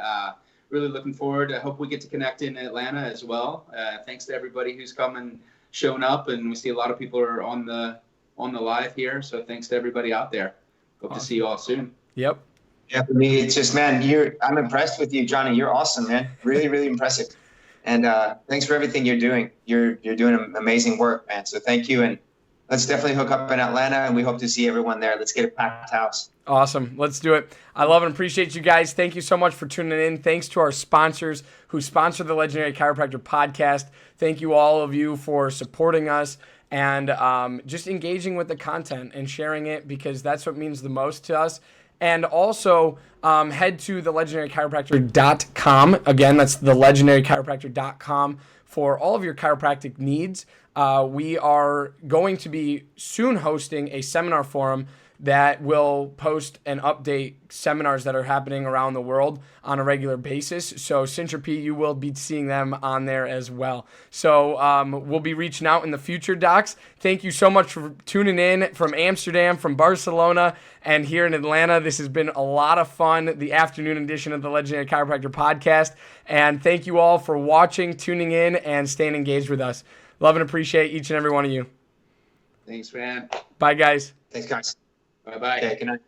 Speaker 2: really looking forward. I hope we get to connect in Atlanta as well. Thanks to everybody who's come and shown up, and we see a lot of people are on the live here. So thanks to everybody out there. Hope to see you all soon.
Speaker 1: Yep.
Speaker 3: Yeah, for me, it's just, man, I'm impressed with you, Johnny. You're awesome, man. Really, really impressive. And thanks for everything you're doing. You're doing amazing work, man. So thank you. And let's definitely hook up in Atlanta, and we hope to see everyone there. Let's get a packed house.
Speaker 1: Awesome. Let's do it. I love and appreciate you guys. Thank you so much for tuning in. Thanks to our sponsors who sponsor the Legendary Chiropractor podcast. Thank you, all of you, for supporting us and just engaging with the content and sharing it, because that's what means the most to us. And also head to thelegendarychiropractor.com. Again, that's thelegendarychiropractor.com for all of your chiropractic needs. We are going to be soon hosting a seminar forum that will post and update seminars that are happening around the world on a regular basis. So Cincher P, you will be seeing them on there as well. So we'll be reaching out in the future, docs. Thank you so much for tuning in from Amsterdam, from Barcelona, and here in Atlanta. This has been a lot of fun, the afternoon edition of the Legendary Chiropractor Podcast. And thank you all for watching, tuning in, and staying engaged with us. Love and appreciate each and every one of you.
Speaker 2: Thanks, man.
Speaker 1: Bye, guys.
Speaker 3: Thanks, guys.
Speaker 2: Bye-bye.
Speaker 3: Okay, good night.